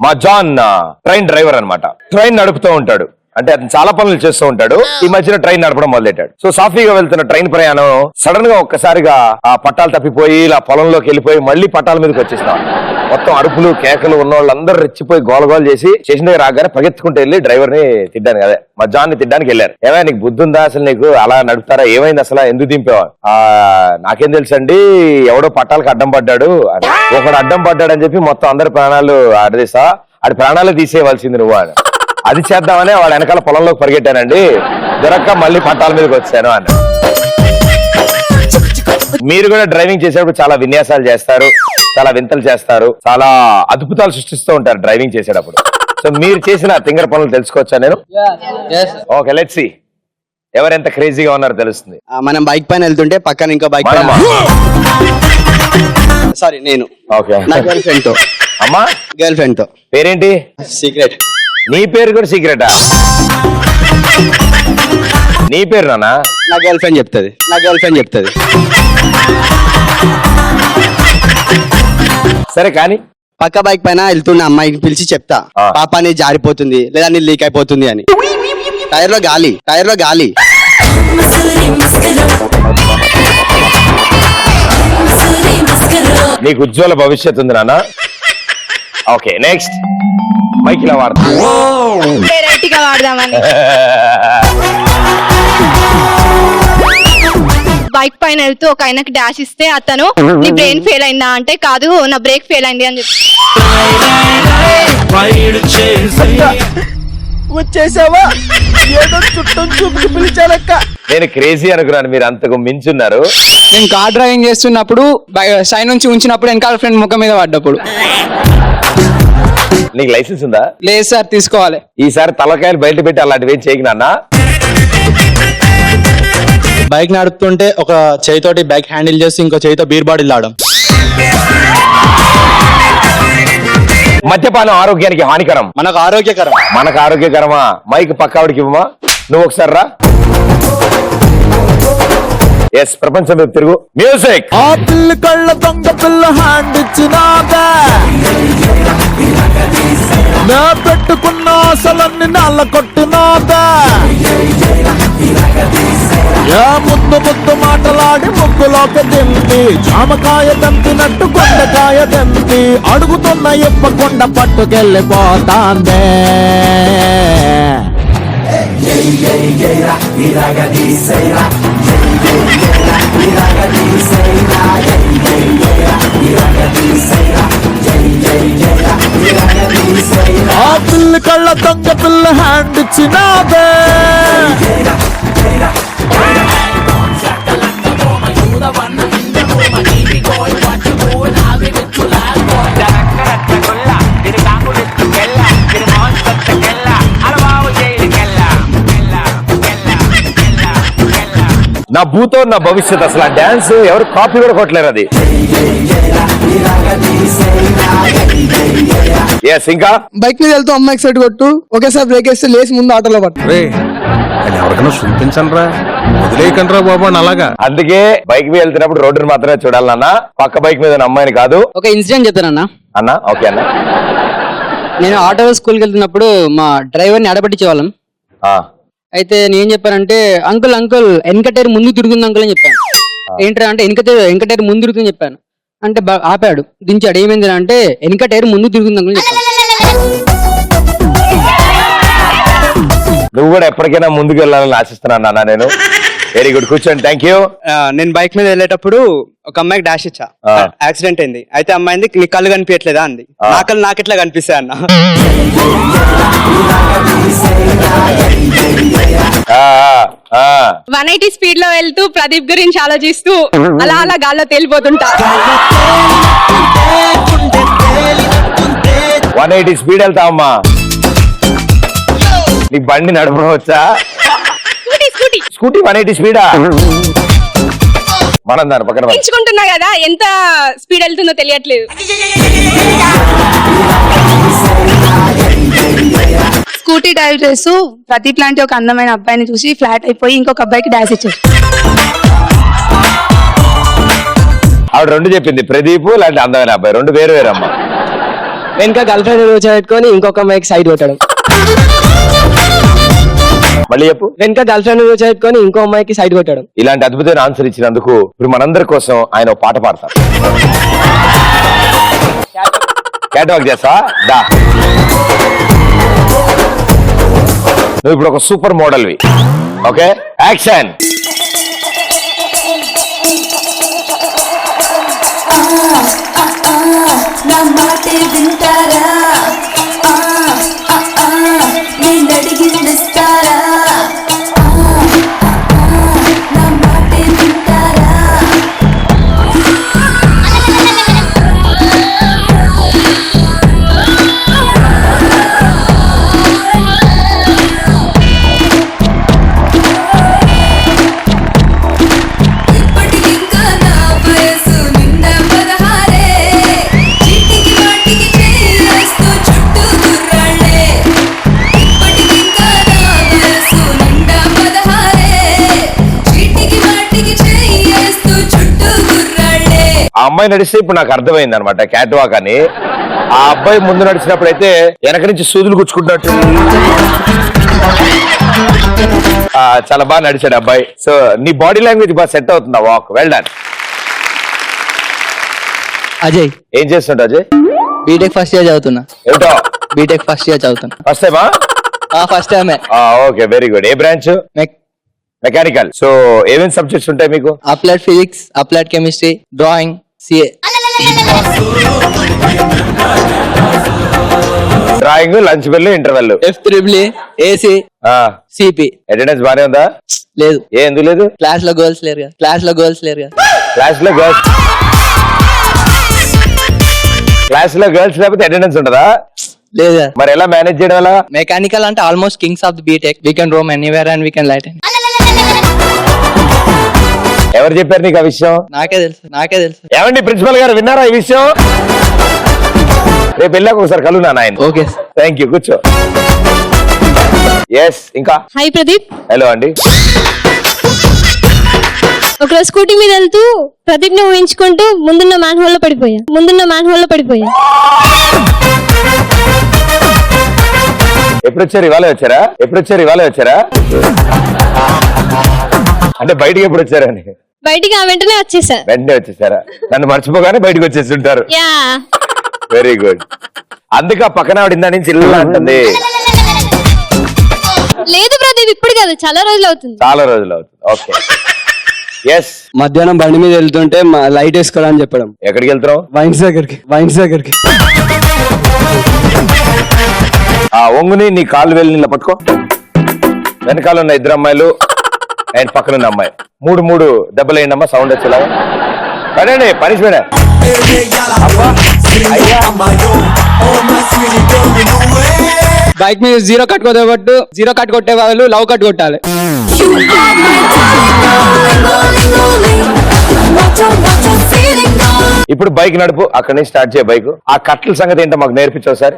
మా John train driver అన్నమాట. Train నడుపుతూ ఉంటాడు, అంటే అతను చాలా పనులు చేస్తూ ఉంటాడు. ఈ మధ్యన ట్రైన్ నడపడం మొదలెట్టాడు. సో సాఫీగా వెళ్తున్న ట్రైన్ ప్రయాణం సడన్ గా ఒక్కసారిగా ఆ పట్టాలు తప్పిపోయి ఇలా పొలంలోకి వెళ్ళిపోయి మళ్ళీ పట్టాల మీదకి వచ్చేస్తాం. మొత్తం అరుపులు కేకలు ఉన్న వాళ్ళందరూ రెచ్చిపోయి గోలగోలు చేసి స్టేషన్ దగ్గర రాగానే పగెత్తుకుంటూ వెళ్ళి డ్రైవర్ ని తిడ్డానికి, అదే మా జాన్ ని తిడ్డానికి వెళ్ళారు. ఏమైనా నీకు బుద్ధి ఉందా, అసలు నీకు అలా నడుపుతారా, ఏమైంది అసలు, ఎందుకు దింపావా? నాకేం తెలుసండి, ఎవడో పట్టాలకు అడ్డం పడ్డాడు, ఒకడు అడ్డం పడ్డాడు అని చెప్పి మొత్తం అందరి ప్రాణాలు ఆడదీసా, ఆడి ప్రాణాలు తీసేయవలసింది నువ్వు అని. అది చేద్దామని వాడు వెనకాల పొలంలోకి పరిగెట్టానండి, దొరక్క మళ్ళీ పట్టాల మీదకి వచ్చాను అన్న. మీరు కూడా డ్రైవింగ్ చేసేటప్పుడు చాలా విన్యాసాలు చేస్తారు, చాలా వింతలు చేస్తారు, చాలా అద్భుతాలు సృష్టిస్తూ ఉంటారు డ్రైవింగ్ చేసేటప్పుడు. సో మీరు చేసిన తింగర పనులు తెలుసుకోవచ్చా నేను? ఓకే, లెట్స్ సీ ఎవరెంత క్రేజీగా ఉన్నారో తెలుస్తుంది. మనం బైక్ పైన వెళ్తుంటే పక్కన ఇంకో బైక్ పైన, సారీ నేను, ఓకే, నా గర్ల్ ఫ్రెండ్ తో. అమ్మా, గర్ల్ ఫ్రెండ్ తో. పేరేంటి? సీక్రెట్. నీ పేరు కూడా సీక్రెటా? నీ పేరు నానా? నా గర్ల్ ఫ్రెండ్ చెప్తుంది, నా గర్ల్ ఫ్రెండ్ చెప్తుంది. సరే కానీ పక్క బైక్ పైన వెళ్తున్న అమ్మాయికి పిలిచి చెప్తా, పాప నీ జారిపోతుంది లేదా నీ లీక్ అయిపోతుంది అని. టైర్ లో గాలి, టైర్ లో గాలి. నీకు ఉజ్వల భవిష్యత్తు ఉంది నాన్న. Okay, next. మైక్ ఇలా వాడదామని బైక్ పైన వెళ్తూ ఒక ఆయనకి డాష్ ఇస్తే అతను నీ బ్రెయిన్ ఫెయిల్ అయిందా అంటే కాదు నా బ్రేక్ ఫెయిల్ అయింది అని చెప్పి వచ్చేసావా, ఏదో చుట్టం చూపుకి పిలిచాలక్క. నేను క్రేజీ అనుకున్నాను, మీరు అంతకు మించున్నారు. నేను కార్ డ్రైవింగ్ చేస్తున్నప్పుడు సైడ్ నుంచి ఉంచినప్పుడు వెనకాల ఫ్రెండ్ ముఖం మీద పడ్డప్పుడు. నీకు లైసెన్స్ ఉందా? లేదు సార్, తీసుకోవాలి. ఈసారి తలకాయలు బయట పెట్టి అలాంటివి ఏం చేయకు నాన్న. బైక్ నడుపుతుంటే ఒక చేయితోటి బైక్ హ్యాండిల్ చేసి ఇంకో చేయితో బీర్ బాటిల్ ఆడడం. మద్యపానం ఆరోగ్యానికి హానికరం, మనకు ఆరోగ్యకరం. మనకు ఆరోగ్యకరమా? మైక్ పక్కావిడికి ఇవ్వమా, నువ్వు ఒకసారి రా. ఎస్, ప్రపంచం వైపు తిరుగు. మ్యూజిక్. ఆ పిల్ల కళ్ళ దొంగ పిల్ల హ్యాండ్ ఇచ్చినాదా, నా పెట్టుకున్న ఆశలన్నీ నల్ల కొట్టినాదా, ఏ ముద్దు ముద్దు మాటలాడి ముగ్గులోకి దింపి జామకాయ దంపినట్టు కొండకాయ దంపి అడుగుతున్న ఇప్పకుండా పట్టుకెళ్ళిపోతాందే. ఆ పిల్ల కళ్ళ దొంగ పిల్ల హ్యాండ్ ఇచ్చినాదే, నా భూతో నా భవిష్యత్. అసలు ఆ డాన్స్ ఎవరు కాపీ కూడా కొట్టలేరు అది. ఎస్, ఇంకా బైక్ మీద వెళ్తూ అమ్మాయికి సైడ్ కొట్టు, ఒకేసారి బ్రేక్ వేస్తే లేచి ముందు ఆటోలో పట్టు. ఎవరికైనా చూపించండి రా, వదిలేయకండి రా బాబు అని. అలాగా అందుకే బైక్ మీద వెళ్తున్నప్పుడు రోడ్డుని మాత్రమే చూడాలన్నా, పక్క బైక్ మీద అమ్మాయిని కాదు. ఒక ఇన్సిడెంట్ చెప్తానన్నా. అన్నా ఓకే అన్న. నేను ఆటో స్కూల్కి వెళ్తున్నప్పుడు మా డ్రైవర్ ని ఆడపట్టించేవాళ్ళం. అయితే నేను చెప్పానంటే, అంకుల్ అంకుల్ వెనక టైర్ ముందు తిరుగుతుంది అంకుల్ అని చెప్పాను. ఏంటంటే అంటే వెనక టైర్ ముందు తిరుగుతుందని చెప్పాను. అంటే ఆపాడు, దించాడు. ఏమైంది అంటే వెనక టైర్ ముందు తిరుగుతుంది అంకుల్ అని చెప్పాను. నువ్వు కూడా ఎప్పటికైనా ముందుకు వెళ్ళాలని ఆశిస్తున్నాను అన్న నేను. వెరీ గుడ్, కూర్చోండి. Thank you. నేను బైక్ మీద వెళ్ళేటప్పుడు ఒక అమ్మాయికి డాష్ ఇచ్చా, యాక్సిడెంట్ అయింది. అయితే అమ్మాయింది, నీ కళ్ళు కనిపించట్లేదా అంది. నా కళ్ళు నాకెట్లా కనిపిస్తాయి అన్న. 180 స్పీడ్ లో వెళ్తూ ప్రదీప్ గురించి ఆలోచిస్తూ అలా అలా గాల్లో తేలిపోతుంటా. 180 స్పీడ్ వెళ్తావమ్మా? నీకు బండి నడపడం వచ్చా? స్కూటీ 180 స్పీడా? మనం దాని పక్కన ఎంచుకుంటున్నా కదా, ఎంత స్పీడ్ వెళ్తుందో తెలియట్లేదు. స్కూటీ డ్రైవ్ చేస్తూ ప్రదీప్ లాంటి ఒక అందమైన అబ్బాయిని చూసి ఫ్లాట్ అయిపోయి ఇంకొక అబ్బాయికి డాష్ ఇచ్చారు. ఆవిడ రెండు చెప్పింది, ప్రదీప్ లాంటి అందమైన అబ్బాయి, రెండు వేరు వేరు అమ్మ. వెనక గర్ల్ ఫ్రెండ్ కూర్చోబెట్టుకొని ఇంకొక అమ్మాయికి సైడ్ కొట్టడం. మళ్ళీ చెప్పు. వెనక గర్ల్ ఫ్రెండ్ కూర్చోబెట్టుకొని ఇంకో అమ్మాయికి సైడ్ కొట్టడం. ఇలాంటి అద్భుతమైన ఆన్సర్ ఇచ్చినందుకు ఇప్పుడు మనందరి కోసం ఆయన ఒక పాట పాడతారు. క్యాట్ వాక్ చేస్తా దా. నువ్వు ఇప్పుడు ఒక సూపర్ మోడల్వి. Okay, action. నా మాటే వింటారా, నేను అడిగిందిస్తారా, నా మాటే వింటారా. ఇప్పటికింకా నా వయసు నిండా 16. చీటికి వాటికి చేస్తూ చుట్టూ గుర్రాళ్ళే. ఇప్పటికింకా నా వయసు నిండా 16. చీటికి వాటికి చేస్తూ చుట్టూ గుర్రాళ్ళే. ఆ అమ్మాయి నడిస్తే ఇప్పుడు నాకు అర్థమైంది అనమాట క్యాట్ వాక్ అని. ఆ అబ్బాయి ముందు నడిచినప్పుడు అయితే వెనక నుంచి సూదులు గుచ్చుకుంటున్నట్టు చాలా బాగా నడిచాడు అబ్బాయి. సో నీ బాడీ లాంగ్వేజ్ బాగా సెట్ అవుతుంది ఆ వాక్. Well done. అజయ్, ఏం చేస్తుంటా అజయ్? బీటెక్ ఫస్ట్ ఇయర్ చదువుతున్నా. ఏమిటో బీటెక్ ఫస్ట్ ఇయర్ చదువుతున్నా. ఫస్ట్ టైమా? ఫస్ట్ టైమే. Okay, very good. ఏ బ్రాంచ్? మెకానికల్. సో ఏమేమి సబ్జెక్ట్స్ ఉంటాయి మీకు? Applied physics, applied chemistry, drawing, CA. Drawing, lunch bell, interval, F3 AC, CP. Attendance బానే ఉందా? లేదు. ఏ ఎందుకు లేదు? క్లాస్ లో గర్ల్స్ లేరు కదా. క్లాస్ లో గర్ల్స్ లేకపోతే అటెండెన్స్ ఉండదా? లేదు. మరి ఎలా మేనేజ్ చేయడం? ఎలా? మెకానికల్ అంటే almost kings of the BTech. We can roam anywhere and we can light. ఎవరు చెప్పారు నీకు ఆ విషయం? నాకే తెలుసు. ఏమండి ప్రిన్సిపల్ గారు, విన్నారా ఈ విషయం? రేపు వెళ్ళాక ఒకసారి కలునా నాయన. ఓకే, థ్యాంక్ యూ, కూర్చో. ఎస్, ఇంకా హాయ్ ప్రదీప్. హలో అండి. ఒకరోజు స్కూటీ మీద వెళ్తూ ప్రదీప్ ని ఊహించుకుంటూ ముందున్న మ్యాన్ హోల్ లో పడిపోయా. ఎప్పుడు వచ్చారు? ఇవాళ వచ్చారా? అంటే బయటికి ఎప్పుడు వచ్చారని? బయటికి ఆ వెంటనే వచ్చేసారా? నన్ను మర్చిపోగానే బయటకు వచ్చేసి ఉంటారు. Yeah, very good. అందుకే ఆ పక్కన ఆవిడ ఇందా నుంచి ఇల్లు అంటుంది. లేదు ప్రదీప్, ఇప్పుడు కాదు, చాలా రోజులు అవుతుంది. Okay, yes. మధ్యాహ్నం బండి మీద వెళ్తుంటే లైట్ వేసుకోవాలని చెప్పడం. ఎక్కడికి వెళ్తున్నావు? వైన్స్ దగ్గరికి. ఆ ఒంగుని నీ కాలు వెళ్ళి నిన్న పట్టుకో. వెనకాల ఉన్న ఇద్దరు అమ్మాయిలు అండ్ పక్కన ఉన్న అమ్మాయి మూడు దెబ్బలు అయిందమ్మా. సౌండ్ వచ్చేలాగా పడండి. పనిష్మెంట్. బైక్ మీద జీరో కట్ కొట్టే వాళ్ళు లవ్ కట్ కొట్టాలి. ఇప్పుడు బైక్ నడుపు, అక్కడి నుంచి స్టార్ట్ చేయ బైక్. ఆ కట్ల సంగతి ఏంటో మాకు నేర్పించావు సార్.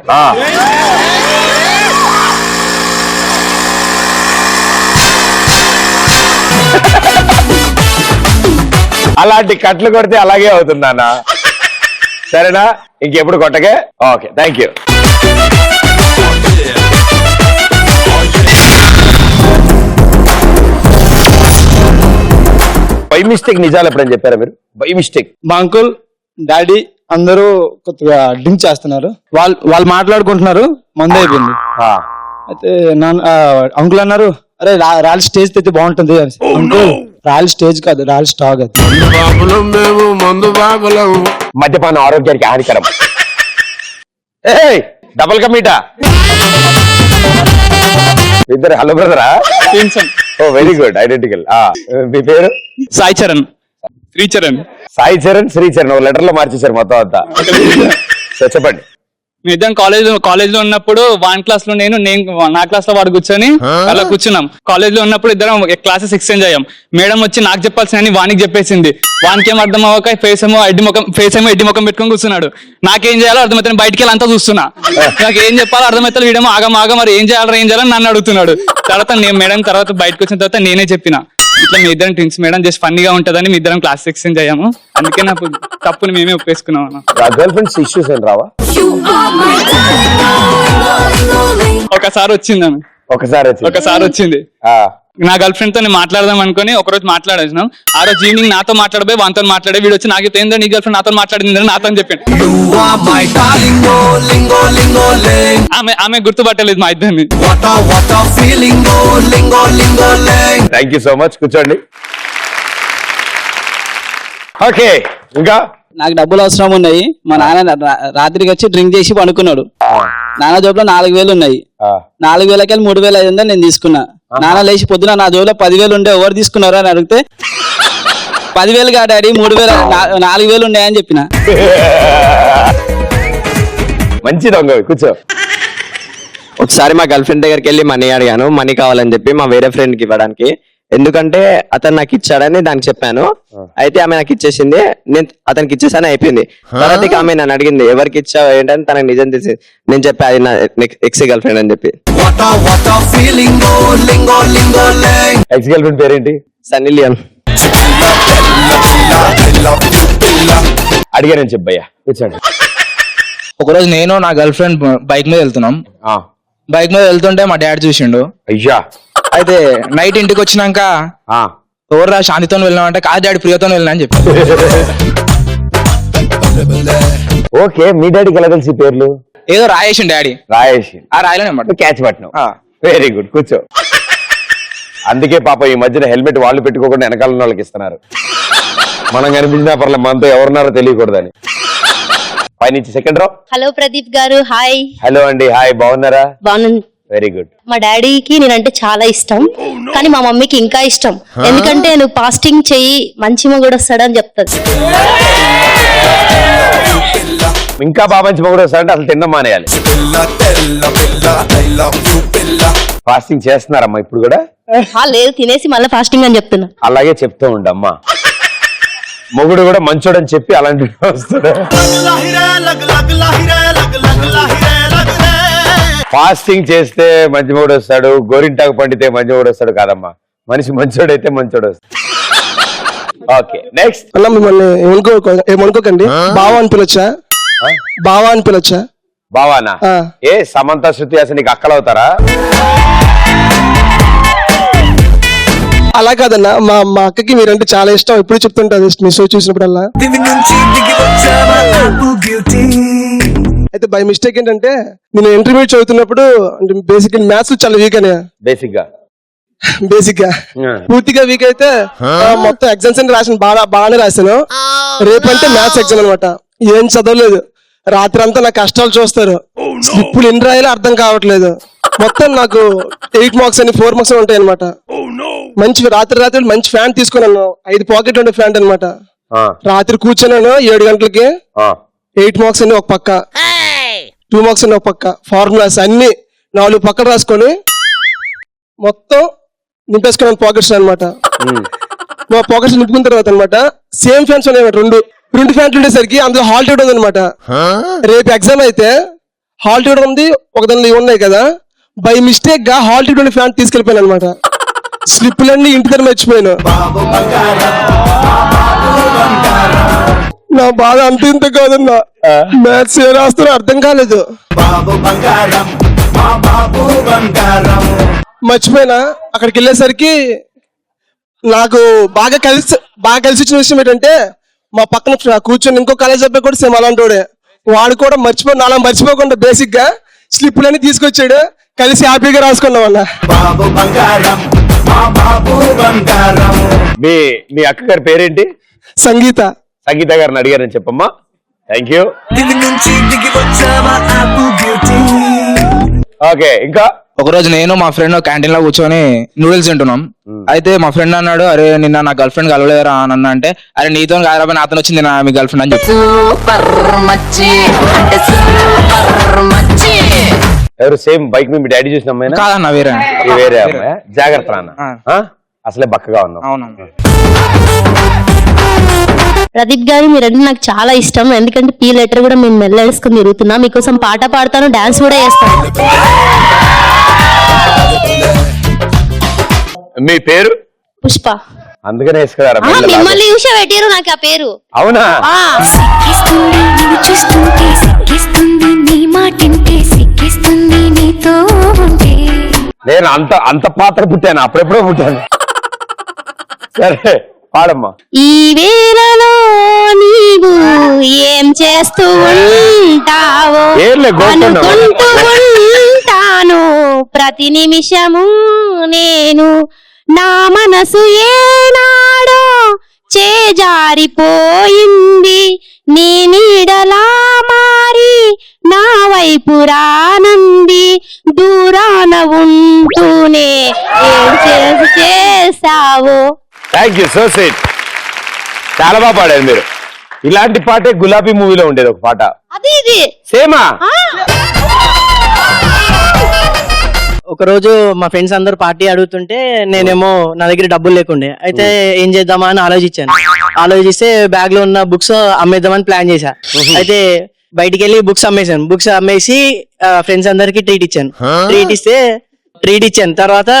అలాంటి కట్లు కొడితే అలాగే అవుతుంది అన్న. సరేనా? ఇంకెప్పుడు కొట్టకే. Okay, thank you. By mistake నిజాలు ఎప్పుడని చెప్పారా మీరు? By mistake. మా అంకుల్, డాడీ అందరూ కొద్దిగా డ్రింక్ చేస్తున్నారు. వాళ్ళు మాట్లాడుకుంటున్నారు, మందు అయిపోయింది. అయితే అంకుల్ అన్నారు, అరే రాయల్ స్టేజ్ అయితే బాగుంటుంది. అంకుల్, రాయల్ స్టేజ్ కాదు, రాయల్ స్టాగ్. అది మద్యపానం ఆరోగ్యానికి హానికరం. డబల్ కమీటా ఇద్దరు. హలో బ్రదరా? ఓ వెరీ గుడ్, ఐడెంటికల్. మీ పేరు? సాయి చరణ్, శ్రీచరణ్. లెటర్ లో మార్చేశారు మొత్తం అంతా. చెప్పండి. మీ ఇద్దరం కాలేజ్ లో ఉన్నప్పుడు వన్ క్లాస్ లో నేను నా క్లాస్ లో వాడు కూర్చొని అలా కూర్చున్నాం. కాలేజ్ లో ఉన్నప్పుడు ఇద్దరం క్లాసెస్ ఎక్స్చేంజ్ అయ్యాం. మేడం వచ్చి నాకు చెప్పాల్సిన వానికి చెప్పేసింది. వానికి ఏం అర్థం అవ్వక ఫేస్ ఏమో ఎడ్డి ముఖం పెట్టుకొని కూర్చున్నాడు. నాకేం చేయాలో అర్థమైతే బయటికి వెళ్ళి అంతా చూస్తున్నా. నాకు ఏం చెప్పాలో అర్థమైతే వీడేమో ఆగ మరి ఏం చేయాలని నన్ను అడుగుతున్నాడు. తర్వాత నేను మేడం తర్వాత బయటకు వచ్చిన తర్వాత నేనే చెప్పిన, ఇట్లా మీ ఇద్దరం ట్విన్స్ మేడం జస్ట్ ఫన్నీగా ఉంటదని మీ ఇద్దరం క్లాస్ ఎక్స్చేంజ్ అయ్యాము, అందుకే నాకు తప్పుని మేమే ఒప్పేసుకున్నాం అన్న. గర్ల్ ఫ్రెండ్స్ ఇష్యూస్ ఏం రావా? You are my darling. ఒకసారి వచ్చింది అన్న, ఒకసారి వచ్చింది. నా గర్ల్ ఫ్రెండ్ తో నేను మాట్లాడదాం అనుకుని ఒక రోజు మాట్లాడేసినాం. ఆ రోజు ఈవినింగ్ నాతో మాట్లాడబోయి వాంతో మాట్లాడే వీడు వచ్చి నాకు ఏందో నీ గర్ల్ ఫ్రెండ్ నాతో మాట్లాడింది నాతో అని చెప్పాను. ఆమె గుర్తుపట్టలేదు మా ఇద్దరిని. Thank you so much. కూర్చోండి. ఓకే, ఇంకా నాకు డబ్బులు అవసరం ఉన్నాయి. మా నాన్న రాత్రికి వచ్చి డ్రింక్ చేసి పడుకున్నాడు. నాన్న జోబులో 4,000 ఉన్నాయి. 4,000కి 3,500 నేను తీసుకున్నా. నాన్న లేచి పొద్దున నా జోబులో 10,000 ఉండే ఎవరు తీసుకున్నారు అని అడిగితే 10,000 కా డాడీ 3,000 4,000 ఉన్నాయని చెప్పిన. మంచి దొంగ. కూర్చో. ఒకసారి మా గర్ల్ ఫ్రెండ్ దగ్గరికి వెళ్ళి మనీ అడిగాను, మనీ కావాలని చెప్పి మా వేరే ఫ్రెండ్ కి ఇవ్వడానికి. ఎందుకంటే అతను నాకు ఇచ్చాడని దానికి చెప్పాను. అయితే ఆమె నాకు ఇచ్చేసింది, నేను అతనికి ఇచ్చేసాను, అయిపోయింది. తర్వాత ఇక ఆమె నన్ను అడిగింది ఎవరికి ఇచ్చావు ఏంటని, తనకు నిజం తెలిసింది. నేను చెప్పా అది నా ఎక్స్ గర్ల్ ఫ్రెండ్ అని చెప్పి. ఎక్స్ గర్ల్ ఫ్రెండ్ పేరేంటి? Sunny Leone. అడిగానని చెప్పయ్యా. కూర్చోండి. ఒకరోజు నేను నా గర్ల్ ఫ్రెండ్ బైక్ మీద వెళ్తున్నాం. బైక్ మీద వెళ్తుంటే మా డాడీ చూసిండు. అయ్యా. అయితే నైట్ ఇంటికి వచ్చినాక ఎవర్రా శాంతితో వెళ్ళినామంటే కాదు డాడీ ప్రియతో వెళ్ళినా అని చెప్పి. ఓకే, మీ డాడీకి ఎలా తెలిసి పేర్లు? ఏదో రాయేసి డాడీ రాయేసి ఆ రాయలేనమాట క్యాచ్ పట్టినాం. Very good. కూర్చో. అందుకే పాప ఈ మధ్యన హెల్మెట్ వాళ్ళు పెట్టుకోకుండా వెనకాల ఉన్న వాళ్ళకి ఇస్తున్నారు. మనం కనిపించినా పర్లేదు, మనతో ఎవరున్నారో తెలియకూడదని. పైనుంచి సెకండ్ రో. హలో ప్రదీప్ గారు, హాయ్. హలో అండి, హాయ్. బాగున్నారా? బాగున్నాను. Very good. మా డాడీకి నేనంటే చాలా ఇష్టం, కానీ మా మమ్మీకి ఇంకా ఇష్టం. ఎందుకంటే నువ్వు ఫాస్టింగ్ చెయ్యి మంచి మొగుడు వస్తాడని చెప్తాది. ఇంకా బాగా మంచి మొగుడు వస్తాడంటే అసలు తినడం మానేయాలి. ఫాస్టింగ్ చేస్తున్నారమ్మా ఇప్పుడు కూడా? లేదు, తినేసి మళ్ళీ ఫాస్టింగ్ అని చెప్తున్నా. అలాగే చెప్తూ ఉండమ్మా. మొగుడు కూడా మంచోడని చెప్పి అలాంటి వస్తాడు. ఫాస్టింగ్ చేస్తే మంచి మొగుడు వస్తాడు, గోరింటాకు పండితే మంచి మొగుడు వస్తాడు కాదమ్మా, మనిషి మంచోడైతే మంచోడు వస్తాడు. Okay, next. అలా మిమ్మల్ని ఏమనుకోకండి, బావా అని పిలవచ్చా? బావా అని పిలవచ్చా? బావానా? ఏ సమంత శృతి అసలు నీకు అక్కలవుతారా? అలా కాదన్నా, మా అక్కకి మీరంటే చాలా ఇష్టం, ఎప్పుడు చెప్తుంటది మీ షో చూసినప్పుడల్లా. అయితే బై మిస్టేక్ ఏంటంటే నేను ఇంటర్మీడియట్ చదువుతున్నప్పుడు అంటే బేసిక్ మ్యాథ్స్ చాలా వీక్ అని. బేసిక్ గా పూర్తిగా వీక్ అయితే మొత్తం ఎగ్జామ్స్ అన్ని రాసిన బాగానే రాశాను. రేపంటే మ్యాథ్స్ ఎగ్జామ్ అనమాట. ఏం చదవలేదు, రాత్రి అంతా నా కష్టాలు చూస్తారు. స్లిప్పులు ఎన్ని రాయాలో అర్థం కావట్లేదు. మొత్తం నాకు 8 మార్క్స్ అని 4 మార్క్స్ ఉంటాయి అనమాట. మంచి రాత్రి మంచి ఫ్యాన్ తీసుకున్నాను, 5 పాకెట్ ఉండే ఫ్యాన్ అనమాట. రాత్రి కూర్చున్నాను 7 గంటలకి. 8 మార్క్స్ అని ఒక పక్క, 2 మార్క్స్ అని ఒక పక్క, ఫార్ములాస్ అన్ని 4 పక్కలు రాసుకొని మొత్తం నింపేసుకున్నాను పాకెట్స్ అనమాట. మా పాకెట్స్ నింపుకున్న తర్వాత అనమాట సేమ్ ఫ్యాన్స్ ఉన్నాయి, రెండు ఫ్యాన్లు ఉండేసరికి అందులో హాల్ టికెట్ ఉంది అనమాట. రేపు ఎగ్జామ్ అయితే హాల్ టికెట్ ఉంది, ఒక దానిలో ఇవి ఉన్నాయి కదా. బై మిస్టేక్ గా హాల్ టికెట్ ఉండే ఫ్యాన్ తీసుకెళ్ళిపోయాను అనమాట. స్లిప్పులన్నీ ఇంటి దగ్గర మర్చిపోయాను. నా బాధ అంత ఇంత కాదన్నా, మ్యాథ్స్ ఏ రాస్తారో అర్థం కాలేదు. మర్చిపోయినా. అక్కడికి వెళ్ళేసరికి నాకు బాగా కలిసి వచ్చిన విషయం ఏంటంటే మా పక్కన కూర్చొని ఇంకో కాలేజ్ అబ్బాయి కూడా సేమ్ అలాంటి వాడు కూడా అలా మర్చిపోకుండా బేసిక్ గా స్లిప్పులన్నీ తీసుకొచ్చాడు. కలిసి హ్యాపీగా రాసుకున్నాం అన్న. మీ అక్క గారి పేరేంటి? సంగీత. సంగీత గారిని అడిగారని చెప్పమ్మా. Thank you. ఓకే, ఇంకా ఒకరోజు నేను మా ఫ్రెండ్ క్యాంటీన్ లో కూర్చొని నూడిల్స్ తింటున్నాం. అయితే మా ఫ్రెండ్ అన్నాడు, అరే నిన్న నా గర్ల్ ఫ్రెండ్ కలవలేరా అని అన్నా. అంటే అరే నీతో కాదు నాతో వచ్చింది నా మీ గర్ల్ ఫ్రెండ్ అని చెప్పి. ఎవరు సేమ్ బైక్ మీ డాడీ చూసిన అమ్మాయి? కాదన్న, వేరే అమ్మాయి. జాగ్రత్త అన్న, అసలే బక్కగా ఉన్నాం. అవునమ్మా. ప్రదీప్ గారు మీరంటే నాకు చాలా ఇష్టం, ఎందుకంటే పీ లెటర్ కూడా మేము మెల్లవేసుకుని తిరుగుతున్నా. మీకోసం పాట పాడతాను, డాన్స్ కూడా చేస్తాను. మీ పేరు? పుష్ప. అందుకనే వేసుకున్నారా ఆ, మిమ్మల్ని చూసే పెట్టారు నాకు ఆ పేరు. అవునా? ఆ, సిక్కిస్తుంది నిన్ను చూస్తుంటే సిక్కిస్తుంది నీ మాటింటే సిక్కిస్తుంది నీతో ఉంటే నేను అంత పాత్ర పుట్టాను, అప్పుడెప్పుడో పుట్టాను. సరే పాడమ్మా. ఈ వేళలో నీవు ఏం చేస్తూ ఉంటావో ఏర్లే, గోల్కొండ. అనుకుంటూ ఉంటాను ప్రతి నిమిషము నేను. నా మనసు ఏనాడో చేజారిపోయింది, నీ నీడలా మారి నా వైపు రానంది. దూరాన ఉంటూనే ఏం చేసావో. Thank you, so sweet. చాలా బాగా పాడారు మీరు. ఇలాంటి పాటే గులాబీ మూవీలో ఉండేది ఒక పాట. అది ఇది సేమా? ఒక రోజు మా ఫ్రెండ్స్ అందరూ పార్టీ అడుగుతుంటే నేనేమో నా దగ్గర డబ్బులు లేకుండే, అయితే ఏం చేద్దామా అని ఆలోచిస్తే బ్యాగ్ లో ఉన్న బుక్స్ అమ్మేద్దామని ప్లాన్ చేశా. అయితే బయటికి వెళ్ళి బుక్స్ అమ్మేసి ఫ్రెండ్స్ అందరికి ట్రీట్ ఇచ్చాను. తర్వాత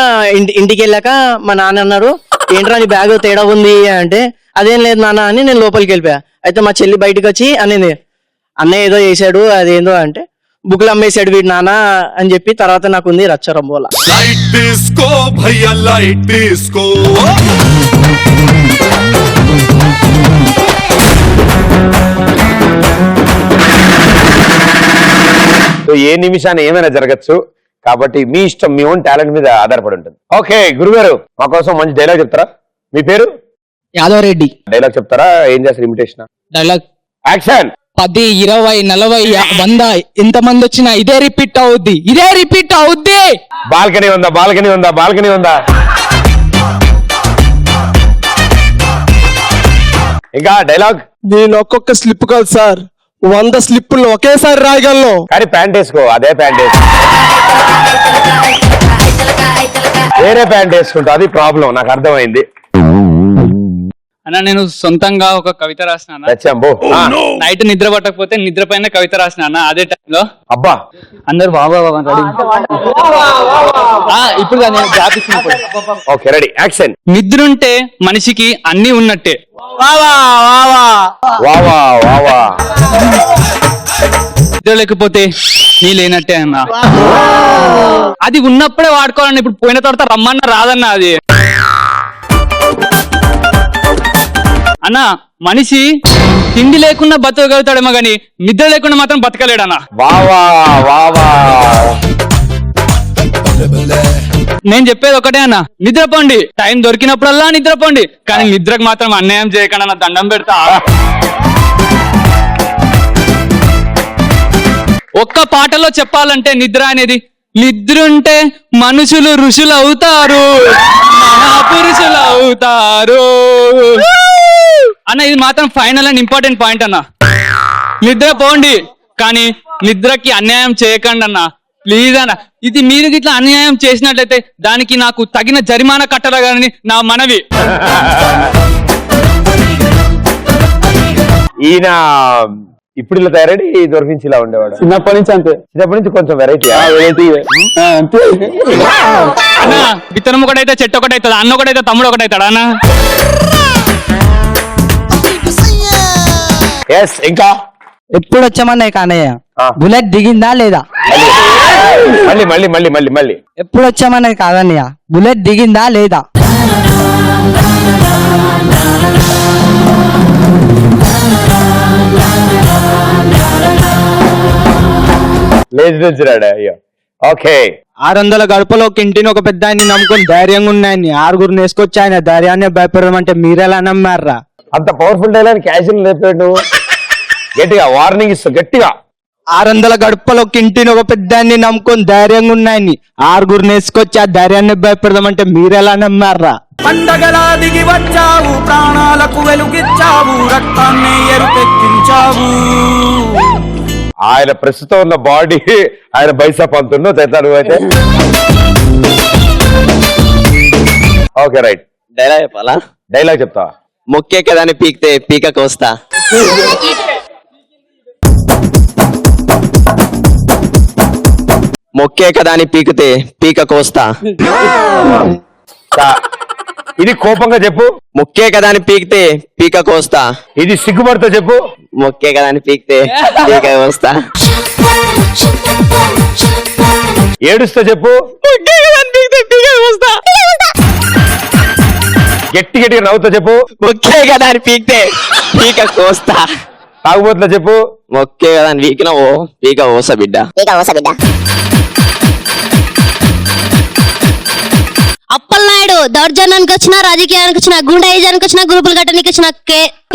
ఇంటికి వెళ్ళాక మా నాన్న అన్నారు, ఏంట్రా నీ బ్యాగ్ తేడా ఉంది అంటే, అదేం లేదు నాన్న అని నేను లోపలికి వెళ్ళిపోయా. అయితే మా చెల్లి బయటకు వచ్చి అనేది, అన్నయ్య ఏదో చేశాడు, అదేందో అంటే బుక్లు అమ్మేశాడు వీడు నాన్న అని చెప్పి. తర్వాత నాకు ఉంది రచ్చరంబోలా. లైట్ తీసుకో భయ్యా, లైట్ తీసుకో. ఏ నిమిషాన్ని ఏమైనా జరగచ్చు కాబట్టి మీ ఇష్టం, మీ ఓన్ టాలెంట్ మీద ఆధారపడి ఉంటుంది. ఓకే గురుగారు, మా కోసం మంచి డైలాగ్ చెప్తారా? మీ పేరు? యాదవ్ రెడ్డి. డైలాగ్ చెప్తారా? ఏం చేస్తారు ఇమిటేషన్? Dialogue action. 10, 20, 40, 100 ఎంతమంది వచ్చినా ఇదే రిపీట్ అవుద్ది. బాల్కనీ ఉందా? ఇంకా డైలాగ్. నేను ఒక్కొక్క స్లిప్ కాదు సార్, 100 స్లిప్పులు ఒకేసారి రాయగలను. కానీ ప్యాంట్ వేసుకో, అదే ప్యాంట్ వేసుకో, వేరే ప్యాంట్ వేసుకుంటా, అది ప్రాబ్లం. నాకు అర్థమైంది. అన్న నేను సొంతంగా ఒక కవిత రాసిన అన్న. రచ్చంబో. నైట్ నిద్ర పట్టకపోతే నిద్ర పైన కవిత రాసిన అన్న. అదే టైంలో అబ్బా అందరు ఇప్పుడు ఓకే రెడీ యాక్షన్. నిద్రుంటే మనిషికి అన్ని ఉన్నట్టే. వావా నిద్ర లేకపోతే నీ లేనట్టే అన్న. అది ఉన్నప్పుడే వాడుకోవాలన్న, ఇప్పుడు పోయిన తర్వాత రమ్మన్న రాదన్న అది. అన్న మనిషి తిండి లేకుండా బతకగలుగుతాడేమో గాని నిద్ర లేకుండా మాత్రం బతకలేడన్నా. వావా నేను చెప్పేది ఒకటే అన్న, నిద్రపోండి, టైం దొరికినప్పుడల్లా నిద్రపోండి, కానీ నిద్రకు మాత్రం అన్యాయం చేయకుండా అన్న, దండం పెడతా. ఒక్క పాటలో చెప్పాలంటే నిద్ర అనేది, నిద్రుంటే మనుషులు ఋషులు అవుతారు, మహాపురుషులు అవుతారు అన్న. ఇది మాత్రం ఫైనల్ అండ్ ఇంపార్టెంట్ పాయింట్ అన్న. నిద్రపోండి కానీ నిద్రకి అన్యాయం చేయకండి అన్న, ప్లీజ్ అన్న. ఇది మీరు ఇట్లా అన్యాయం చేసినట్లయితే దానికి నాకు తగిన జరిమానా కట్టరగాని నా మనవి. ఈయన ఇప్పుడు ఇలా తయారడి దొరికించి ఇలా ఉండేవాడు. చిన్నప్పటి నుంచి అంతే. చిన్నప్పటి నుంచి కొంచెం వెరైటీ. అంతే. అన్న విత్తనం ఒకటైతే చెట్టు ఒకటైతుంది, అన్న ఒకటైతే తమ్ముడు ఒకటైతాడు అన్న. ఎస్ ఇంకా ఎప్పుడు వచ్చామన్నాయి కానయ్య, బుల్లెట్ దిగిందా లేదా? మళ్ళీ ఎప్పుడు వచ్చామన్నాయి కాదన్నయ్య, బుల్లెట్ దిగిందా లేదా? లేచిరాడా? అయ్యో ఓకే. 600 గడపలో ఒక ఇంటిని ఒక పెద్ద ఆయన్ని నమ్ముకొని ధైర్యంగా ఉన్నాయని 6గురు వేసుకొచ్చి ఆయన ధైర్యాన్ని భయపడడం అంటే మీరెలా నమ్మారా? అంత పవర్ఫుల్ డైలాగ్ క్యాషువల్ లేపాడు నువ్వు. గట్టిగా వార్నింగ్ ఇస్తావు గట్టిగా. 600 గడపలో ఒక ఇంటిని ఒక పెద్ద ఆయన్ని నమ్ముకొని ధైర్యంగా ఉన్నాయని 6గురు వేసుకొచ్చి ఆ ధైర్యాన్ని భయపడడం అంటే మీరెలా నమ్మారా? పండగలా దిగి వచ్చావు, ప్రాణాలకు వెలుగిచ్చావు, రక్తాన్ని ఎరుపెక్కించావు. ఆయన ప్రస్తుతం ఉన్న బాడీ ఆయన బైసాప్ అంటున్నా తెతాడు అయితే. Okay right. డైలాగ్ చెప్పాలా? డైలాగ్ చెప్తావా? మొక్కే కదా అని పీకితే పీక కోస్తా. మొక్కే కదా అని పీకితే పీక కోస్తా. ఇది కోపంగా చెప్పు. ముక్కే కదా అని పీకితే పీక కోస్తా. ఇది సిగ్గుపడితే చెప్పు. ముక్కే కదా అని పీకితే పీక కోస్తా. ఏడుస్తే చెప్పు. ముక్కే కదా అని పీకితే పీక కోస్తా. గట్టి గట్టిగా నవ్వుతా చెప్పు. ముక్కే కదా అని పీకితే పీక కోస్తా. తాగుబోతున్నా చెప్పు. ముక్కే కదా అని పీకినవో పీక కోస్తా బిడ్డ. అప్పలనాయుడు దౌర్జన్యానికి వచ్చిన, రాజకీయానికి వచ్చిన, గుండాయిజానికి వచ్చిన, గ్రూపులు కట్టడానికి వచ్చిన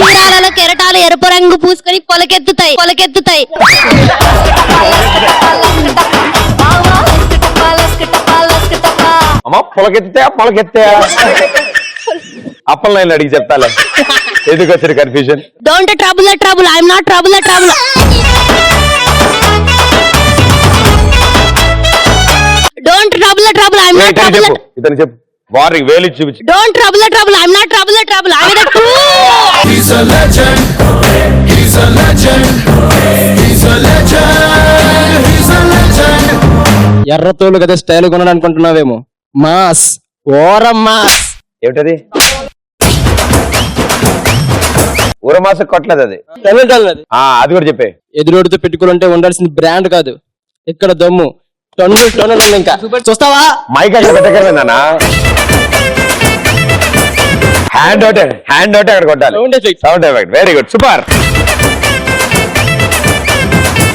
తీరాలలో కెరటాలు ఎరుపు రంగు పూసుకొని పొలకెత్తుతాయి. అమ్మా పొలకెత్తే అప్పలనాయుడు అడిగి చెప్తాలే. ఎందుకు వచ్చిన confusion? Don't trouble I'm not trouble. Don't trouble I'm not trouble. చెప్పు, ఇతను చెప్పు. వార్నింగ్ వేలు చూపించు. Don't trouble I'm not trouble. I'm the true. ఎర్రతోలు కదా స్టైల్ కొనడం అనుకుంటున్నావేమో. మాస్ ఓరం మాస్. ఏమిటది? ఊరమాస కొట్టలేదు అది. అది కూడా చెప్పే. ఎదురోడితో పెట్టుకుంటే ఉండాల్సింది బ్రాండ్ కాదు, ఇక్కడ దమ్ము. టన్నులు ఉంది. ఇంకా చూస్తావా? మైక్ అక్కడ పెట్టగలనా? హ్యాండ్ అవుట్ అక్కడ కొట్టాలి. Sound effect. Very good, super.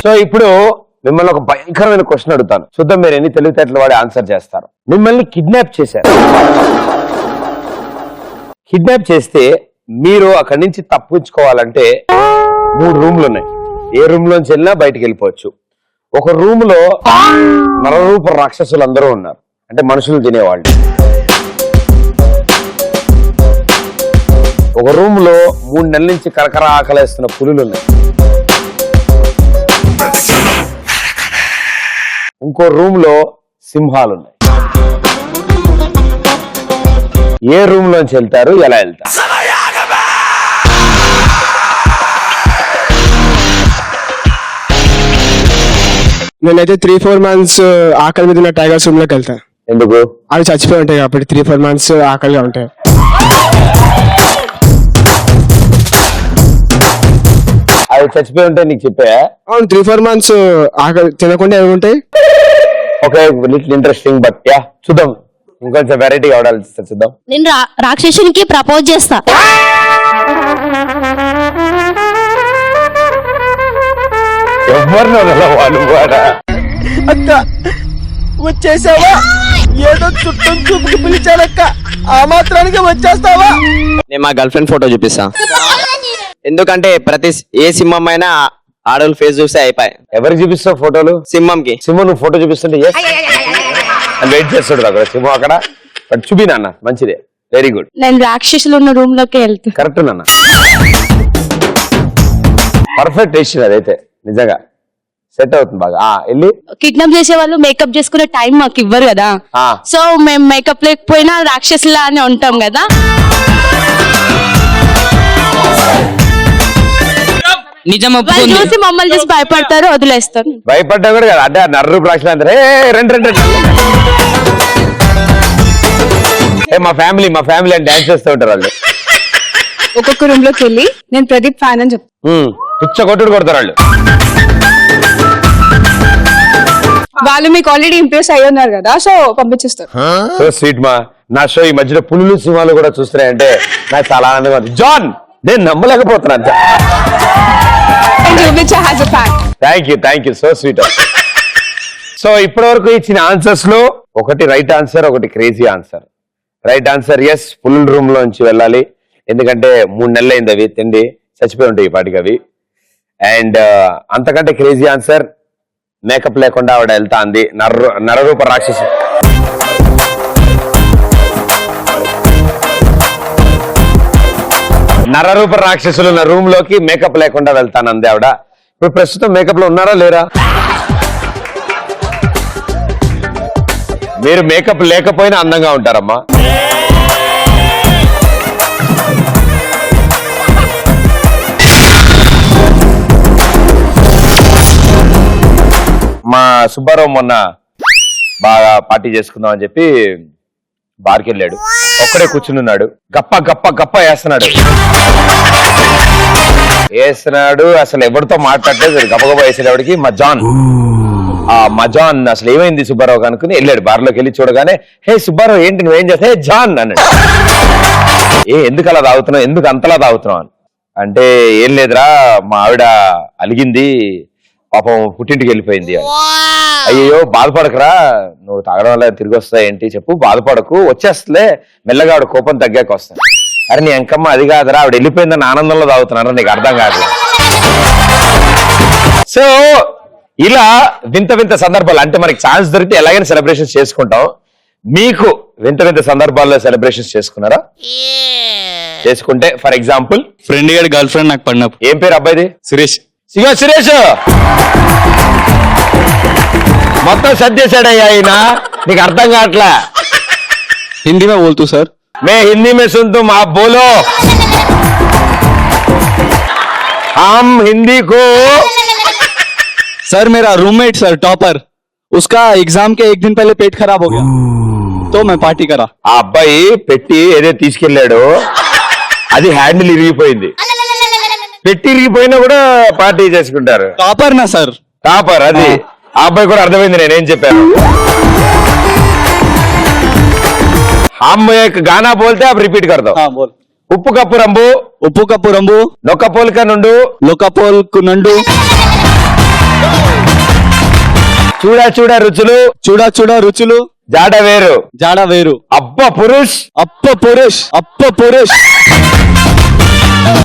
So ఇప్పుడు మిమ్మల్ని ఒక భయంకరమైన క్వశ్చన్ అడుగుతాను. చూద్దాం మీరు ఎన్ని తెలివితేటలు వాడి ఆన్సర్ చేస్తారు. మిమ్మల్ని కిడ్నాప్ చేశారు. కిడ్నాప్ చేస్తే మీరు అక్కడి నుంచి తప్పించుకోవాలంటే 3 రూమ్లు ఉన్నాయి. ఏ రూమ్ లోంచి వెళ్ళినా బయటికి వెళ్ళిపోవచ్చు. ఒక రూమ్ లో నరరూప రాక్షసులు అందరూ ఉన్నారు, అంటే మనుషులు తినేవాళ్ళు. ఒక రూమ్ లో 3 నెలల నుంచి కరకర ఆకలేస్తున్న పులులు ఉన్నాయి. ఇంకో రూమ్ లో సింహాలు ఉన్నాయి. ఏ రూమ్ లోంచి వెళ్తారు, ఎలా వెళ్తారు? నేనైతే 3-4 months ఆకలి మీద ఉన్న టైగర్స్ రూమ్ లోకి వెళ్తా. ఎందుకు? అవి చచ్చిపోయి ఉంటాయి కాబట్టి 3-4 months ఆకలిగా ఉంటాయి. అవి చచ్చిపోయి ఉంటాయి నీకు చెప్పా? అవును, 3-4 months ఆకలి తినకుండా ఏమి ఉంటాయి. Okay, little interesting. But yeah, చూద్దాం. ఇంకొంచెం వెరైటీ అవడాలి, చూద్దాం. నేను రాక్షసునికి ప్రపోజ్ చేస్తా. ఎవరినో వాళ్ళు అక్క వచ్చేసావా? ఏదో చుట్టం చూపుకి పిలిచానక్క, ఆ మాత్రానికి వచ్చేస్తావా? నేను మా గర్ల్ ఫ్రెండ్ ఫోటో చూపిస్తా. ఎందుకంటే ఏ సింహం అయినా ఆడవాళ్ళ ఫేస్ చూస్తే అయిపోయి. ఎవరికి చూపిస్తావు ఫోటోలు? సింహంకి. సింహం నువ్వు ఫోటో చూపిస్తుంటే వెయిట్ చేస్తాడు అక్కడ సింహం అక్కడ. బట్ చూపి నాన్న, మంచిదే, వెరీ గుడ్. నేను రాక్షసులు ఉన్న రూమ్ లోకి వెళ్తా. కరెక్ట్ నాన్న, పర్ఫెక్ట్ డెసిషన్ అదైతే. నిజంగా సెట్ అవుతుంది బాగా. వెళ్ళి కిడ్నాప్ చేసే వాళ్ళు మేకప్ చేసుకునే టైం మాకు ఇవ్వరు కదా, సో మేము మేకప్ లేకపోయినా రాక్షసులా అని ఉంటాం కదా. నిజం వాళ్ళు చూసి మమ్మల్ని చూసి భయపడతారు, వదిలేస్తారు. భయపడ్డా కూడా కదా, అంటే నర్రు రాక్షసులు అందరూ రెండు మా ఫ్యామిలీ అని డాన్స్ చేస్తూ ఉంటారు వాళ్ళు. ఒక్కొక్క రూమ్ లోకి వెళ్ళి నేను ప్రదీప్ ఫ్యాన్ అని చెప్తాను. పిచ్చ కొట్టుడు కొడతారు వాళ్ళు. వాళ్ళు మీకు ఆల్రెడీ ఇంప్రెస్ అయ్యి ఉన్నారు కదా, సో పంపించేస్తారు. సో స్వీట్ మా. నా షో ఈ మధ్యలో పులులు సింహాలు కూడా చూస్తున్నాయంటే నాకు చాలా ఆనందంగా ఉంది. జాన్, నేను నమ్మలేకపోతున్నాను. Thank you, so sweet. So ఇప్పటి వరకు ఇచ్చిన ఆన్సర్స్ లో ఒకటి రైట్ ఆన్సర్, ఒకటి crazy answer. Right answer yes, full room లోంచి వెళ్ళాలి. ఎందుకంటే 3 నెలలు అయింది అవి తిండి, చచ్చిపోయి ఉంటాయి ఈ పాటికి అవి. అండ్ అంతకంటే క్రేజీ ఆన్సర్, మేకప్ లేకుండా ఆవిడ వెళ్తా అంది. నరరూప రాక్షసు. నరరూప రాక్షసులు ఉన్న రూమ్ లోకి మేకప్ లేకుండా వెళ్తానంది ఆవిడ. ఇప్పుడు ప్రస్తుతం మేకప్ లో ఉన్నారా లేరా? మీరు మేకప్ లేకపోయినా అందంగా ఉంటారమ్మా. మా సుబ్బారావు మొన్న బాగా పార్టీ చేసుకుందాం అని చెప్పి బార్కి వెళ్ళాడు. ఒక్కడే కూర్చున్నాడు. గప్ప గప్ప గప్ప వేస్తున్నాడు. అసలు ఎవరితో మాట్లాడలేదు. గబగబా వేసేటప్పటికి మా జాన్ అసలు ఏమైంది సుబ్బారావు అనుకుని వెళ్ళాడు. బార్లోకి వెళ్ళి చూడగానే, హే సుబ్బారావు ఏంటి నువ్వేం చేస్తా? హే జాన్ అన్నాడు. ఎందుకు అలా తాగుతున్నావు, ఎందుకు అంతలా తాగుతున్నావు అని అంటే, ఏం లేదురా మా ఆవిడ అలిగింది, పాపం పుట్టింటికి వెళ్ళిపోయింది. అయ్యో బాధపడకరా, నువ్వు తాగడం వల్ల తిరిగి వస్తా ఏంటి చెప్పు, బాధపడకు, వచ్చేస్తలే మెల్లగా ఆవిడ కోపం తగ్గాక వస్తా. అరే నీ అంకమ్మ అది కాదురా, ఆవిడ వెళ్ళిపోయిందని ఆనందంలో తాగుతున్నారా, నీకు అర్థం కాదు. సో ఇలా వింత వింత సందర్భాలు అంటే మనకి ఛాన్స్ దొరికితే ఎలాగైనా సెలబ్రేషన్స్ చేసుకుంటాం. మీకు వింత వింత సందర్భాల్లో సెలబ్రేషన్స్ చేసుకున్నారా? చేసుకుంటే ఫర్ ఎగ్జాంపుల్ ఫ్రెండ్ గారి గర్ల్ ఫ్రెండ్ నాకు పడినప్పుడు. ఏం పేరు అబ్బాయిది? సురేష్. సురేష్ మొత్తం సర్దేశాడయ్యా ఆయన, నీకు అర్థం కావట్లా. హిందీ మే బోల్తూ సార్. मैं हिंदी में सुन तुम आप बोलो. हम हिंदी को. सर मेरा रूममेट सर टॉपर, उसका एग्जाम के एक दिन पहले पेट खराब हो गया तो मैं पार्टी करा. ఆ అబ్బాయి పెట్టి ఏదో తీసుకెళ్లాడో అది హ్యాండిల్ ఇరిగిపోయింది. పెట్టి ఇరిగిపోయినా కూడా పార్టీ చేసుకుంటారు. टॉपर ना सर, టాపర్ అది. ఆ అబ్బాయి కూడా అర్థమైంది నేనేం చెప్పాను. हम एक गाना बोलते हैं, आप रिपीट कर दो. हाँ बोल. ఉప్పు కప్పు రంబు, ఉప్పు కప్పు రంబు, నొక్కపోలిక నుండు, లోకపోల్కు నండు, చూడ చూడ రుచులు, చూడ చూడ రుచులు, జాడ వేరు, జాడ వేరు, అబ్బ పురుష్, అప్ప పురుష్, అప్ప పురుష్,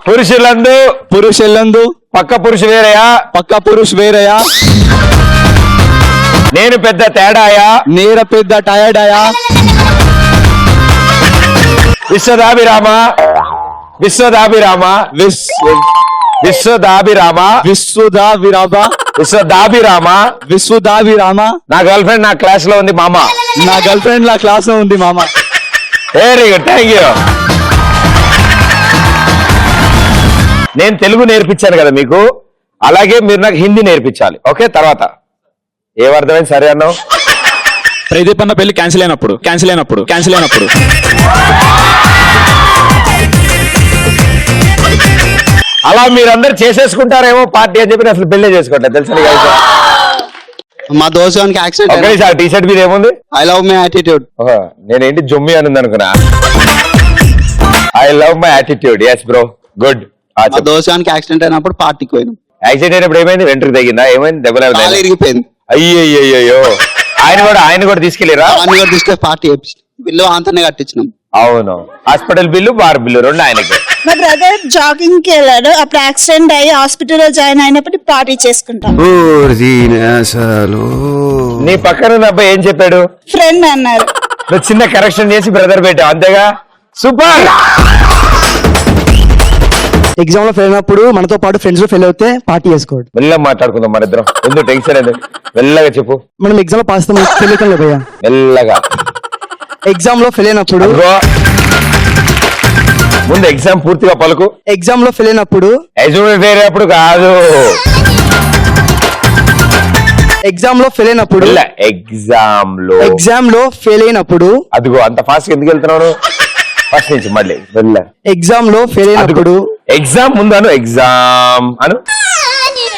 పురుషులందు, పురుషులందు, పక్క పురుషు వేరయా, పక్క పురుష్ వేరయా, నేను పెద్ద తేడాయా, నేర పెద్ద టయర్డాయా, విశ్వదాభిరామ, విశ్వదాభిరామ, విశ్వదాభిరామ, విశ్వదాభిరామ, విశ్వదాభిరామ, విశ్వదాభిరామ. నా గర్ల్ ఫ్రెండ్ నా క్లాస్ లో ఉంది మామ. నా గర్ల్ ఫ్రెండ్ నా క్లాస్ లో ఉంది మామ. Very good, thank you. నేను తెలుగు నేర్పించాను కదా మీకు, అలాగే మీరు నాకు హిందీ నేర్పించాలి. ఓకే, తర్వాత ఏమర్థమైంది? సరే అన్నావు. ప్రదీప్ అన్న పెళ్లి క్యాన్సిల్ అయినప్పుడు, క్యాన్సిల్ అయినప్పుడు, క్యాన్సిల్ అయినప్పుడు అలా మీరందరూ చేసేసుకుంటారేమో పార్టీ అని చెప్పి అసలు పెళ్లి చేసుకుంటారు తెలుసా? మా దోషానికి యాక్సిడెంట్. ఆ టీ షర్ట్ మీద ఏముంది? I love my attitude. నేనేంటి జొమ్మి అని అనుకున్నా. I love my attitude. Yes bro, good. మా దోషానికి యాక్సిడెంట్ అయినప్పుడు పార్టీకి పోయినాం. యాక్సిడెంట్ అయినప్పుడు ఏమైంది? వెంట్రుకు తగ్గిందా? ఏమైంది? దెబ్బలు ఇరిగిపోయింది. అయ్యో ఆయన కూడా తీసుకెళ్ళిరా? తీసుకెళ్ళి పార్టీ బిల్లు అంతనే కట్టించినాం. అవును, హాస్పిటల్ బిల్లు, బార్ బిల్లు రెండు ఆయనకి. మా బ్రదర్ జాగింగ్ కి వెళ్ళాడు, అప్పుడు యాక్సిడెంట్ అయ్యి హాస్పిటల్లో జాయిన్ అయినప్పుడు పార్టీ చేసుకుంటాం. నీ పక్కన ఉన్న అబ్బాయి ఏం చెప్పాడు? ఫ్రెండ్ అన్నారు. నువ్వు చిన్న కరెక్షన్ చేసి బ్రదర్ పెట్టావు అంతేగా? సూపర్. ఎగ్జామ్ లో ఫెయిల్ అయినప్పుడు మనతో పాటు ఫ్రెండ్స్ లో ఫెయిల్ అవుతే పార్టీ చేసుకోవడం. మెల్లగా మాట్లాడుకుందాం మన ఇద్దరం. ఎందుకు టెన్షన్ లేదు, మెల్లగా చెప్పు. మనం ఎగ్జామ్ లో పాస్ ఫెయిల్ అవుతాం భయ్యా. మెల్లగా. ఎగ్జామ్ లో ఫెయిల్ అయినప్పుడు, ముందు ఎగ్జామ్ పూర్తిగా పలుకు. ఎగ్జామ్ లో ఫెయిల్ అయినప్పుడు, ఎగ్జామ్ ఫెయిల్ అయినప్పుడు కాదు, ఎగ్జామ్ లో ఫెయిల్ అయినప్పుడు, ఎగ్జామ్ లో ఫెయిల్ అయినప్పుడు. అదిగో అంత ఫాస్ట్ ఎందుకు వెళ్తున్నాడు? ఫస్ట్ నుంచి మళ్ళీ వెళ్ళా. ఎగ్జామ్ లో ఫెయిల్ అయినప్పుడు, ఎగ్జామ్ ముందాను, ఎగ్జామ్ అను.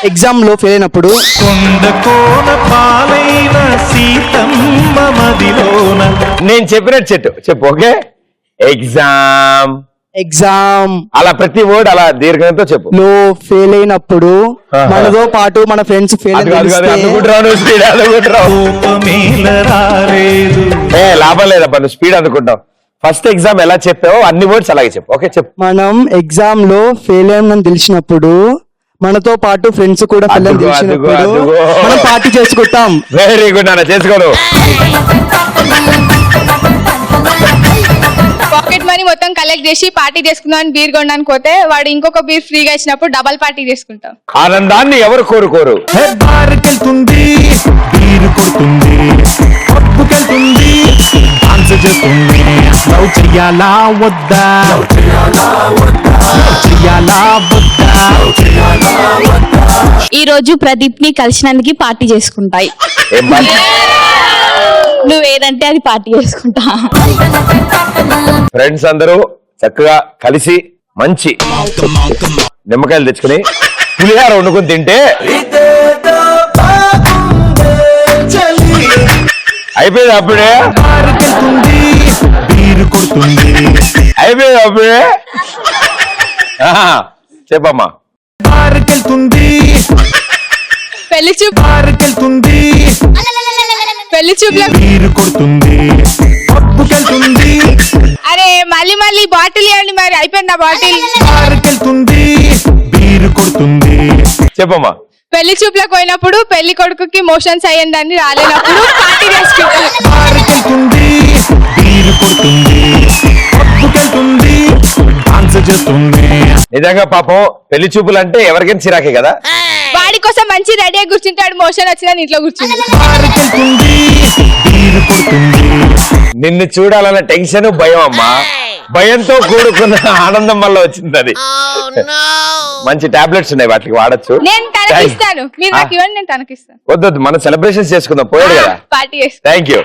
ఎగ్జామ్ లో ఫెయిల్ అయినప్పుడు, నేను చెప్పినట్టు చెప్పు. ఓకే, ఎగ్జామ్, ఎగ్జామ్ అలా ప్రతి వర్డ్ అలా దీర్ఘంతో చెప్పు. లో ఫెయిల్ అయినప్పుడు మనతో పాటు మన ఫ్రెండ్స్ ఫెయిల్ లాభం లేదబ్బా, నువ్వు స్పీడ్ అనుకుంటావు. ఫస్ట్ ఎగ్జామ్ ఎలా చెప్పావో అన్ని వర్డ్స్ అలాగే చెప్పు. ఓకే చెప్పు. మనం ఎగ్జామ్ లో ఫెయిల్ అయ్యామని తెలిసినప్పుడు, మనతో పాటు ఫ్రెండ్స్ కూడా ఫెయిల్ అని తెలిసినప్పుడు మనం పార్టీ చేసుకుంటాం. వెరీ గుడ్ అన్న, చేసుకోను. పాకెట్ మనీ మొత్తం కలెక్ట్ చేసి పార్టీ చేసుకుందాం అని బీర్ కొనడానికి పోతే వాడు ఇంకొక బీర్ ఫ్రీగా ఇచ్చినప్పుడు డబల్ పార్టీ చేసుకుంటాం. ఆనందాన్ని ఎవరు కోరుకోరు? బార్కెళ్తుంది, బీరు కొడుతుంది, పబ్బుకెళ్తుంది, డాన్స్ చేస్తుంది. లవ్ చెయ్యాలా వద్దా, చెయ్యాలా వద్దా. ఈ రోజు ప్రదీప్ ని కలిసినందుకు పార్టీ చేసుకుంటాయి. ఏం నువ్వేదంటే అది పార్టీ చేసుకుంటా. ఫ్రెండ్స్ అందరూ చక్కగా కలిసి మంచి నిమ్మకాయలు తెచ్చుకుని పులిహార వండుకుని తింటే అయిపోయింది అప్పుడే. అయిపోయింది అప్పుడే. చెప్పమ్మా. పెళ్లి చూపు పెళ్లి చూపులకు అరే మళ్ళీ మళ్ళీ బాటిల్ ఇవ్వండి మరి అయిపోయింది ఆ బాటిల్. చెప్పమ్మా. పెళ్లి చూపులకు పోయినప్పుడు పెళ్లి కొడుకుకి మోషన్స్ అయ్యిందని రాలేనప్పుడు పార్టీ చేసుకుంటారు. నిజంగా పాపం పెళ్లి చూపులు అంటే ఎవరికైనా చిరాకే కదా. వాడి కోసం మంచి రెడీ అయి కూర్చుంటాడు, మోషన్ వచ్చిన ఇంట్లో కూర్చుంటాడు. నిన్ను చూడాలన్న టెన్షన్ భయం అమ్మా. భయంతో కూడుకున్న ఆనందం వల్ల వచ్చింది అది. మంచి టాబ్లెట్స్ ఉన్నాయి, వాటికి వాడచ్చు. నేను తనకిస్తాను, మీరు నాకు ఇవ్వండి, నేను తనకిస్తాను. వద్దు, మనం సెలబ్రేషన్స్ చేసుకుందాం. పోయాడు కదా. పార్టీ చేస్తాను. Thank you.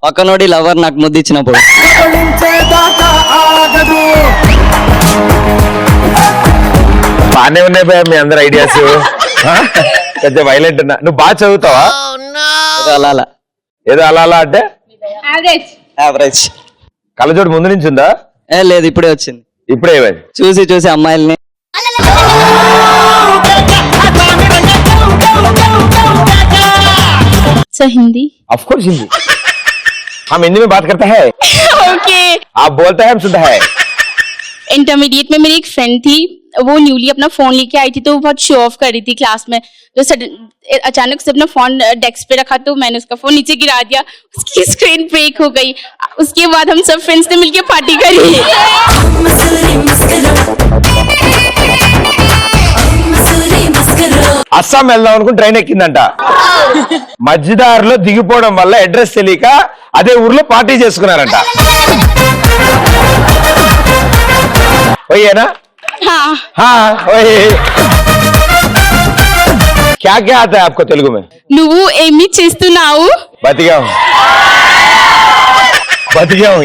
పక్కనోడి లవర్ నాకు ముద్దు ఇచ్చినప్పుడు బానే ఉన్నాయి భయ మీ అందరు ఐడియాస్. కొంచెం వైలెంట్ ఉన్నా. నువ్వు బాగా చదువుతావా? అలా ఏదో అలా అలా అంటే యావరేజ్. కళ్ళజోడు ముందు నుంచి ఉందా? లేదు, ఇప్పుడే వచ్చింది. ఇప్పుడే ఏమైంది? చూసి అమ్మాయిల్ని. Hindi of course Hindi. हम हिंदी में बात करते हैं. ओके. आप बोलते हैं, हम सुनते हैं. इंटरमीडिएट में मेरी एक फ्रेंड थी, वो न्यूली अपना फोन लेके आई थी, तो वो बहुत शो ऑफ कर रही थी क्लास में. तो अचानक से अपना फोन डेस्क पे रखा, तो मैंने उसका फोन नीचे गिरा दिया, उसकी स्क्रीन ब्रेक हो गई. उसके बाद हम सब फ्रेंड्स ने मिलके पार्टी करी. అస్సాం వెళ్దాం అనుకుని ట్రైన్ ఎక్కిందంట. మధ్యదారిలో దిగిపోవడం వల్ల అడ్రస్ తెలియక అదే ఊర్లో పార్టీ చేసుకున్నారంట. పోయేనా? क्या क्या आता है आपको तेलुगु में? నువ్వు ఏమి చేస్తున్నావు? బతికాం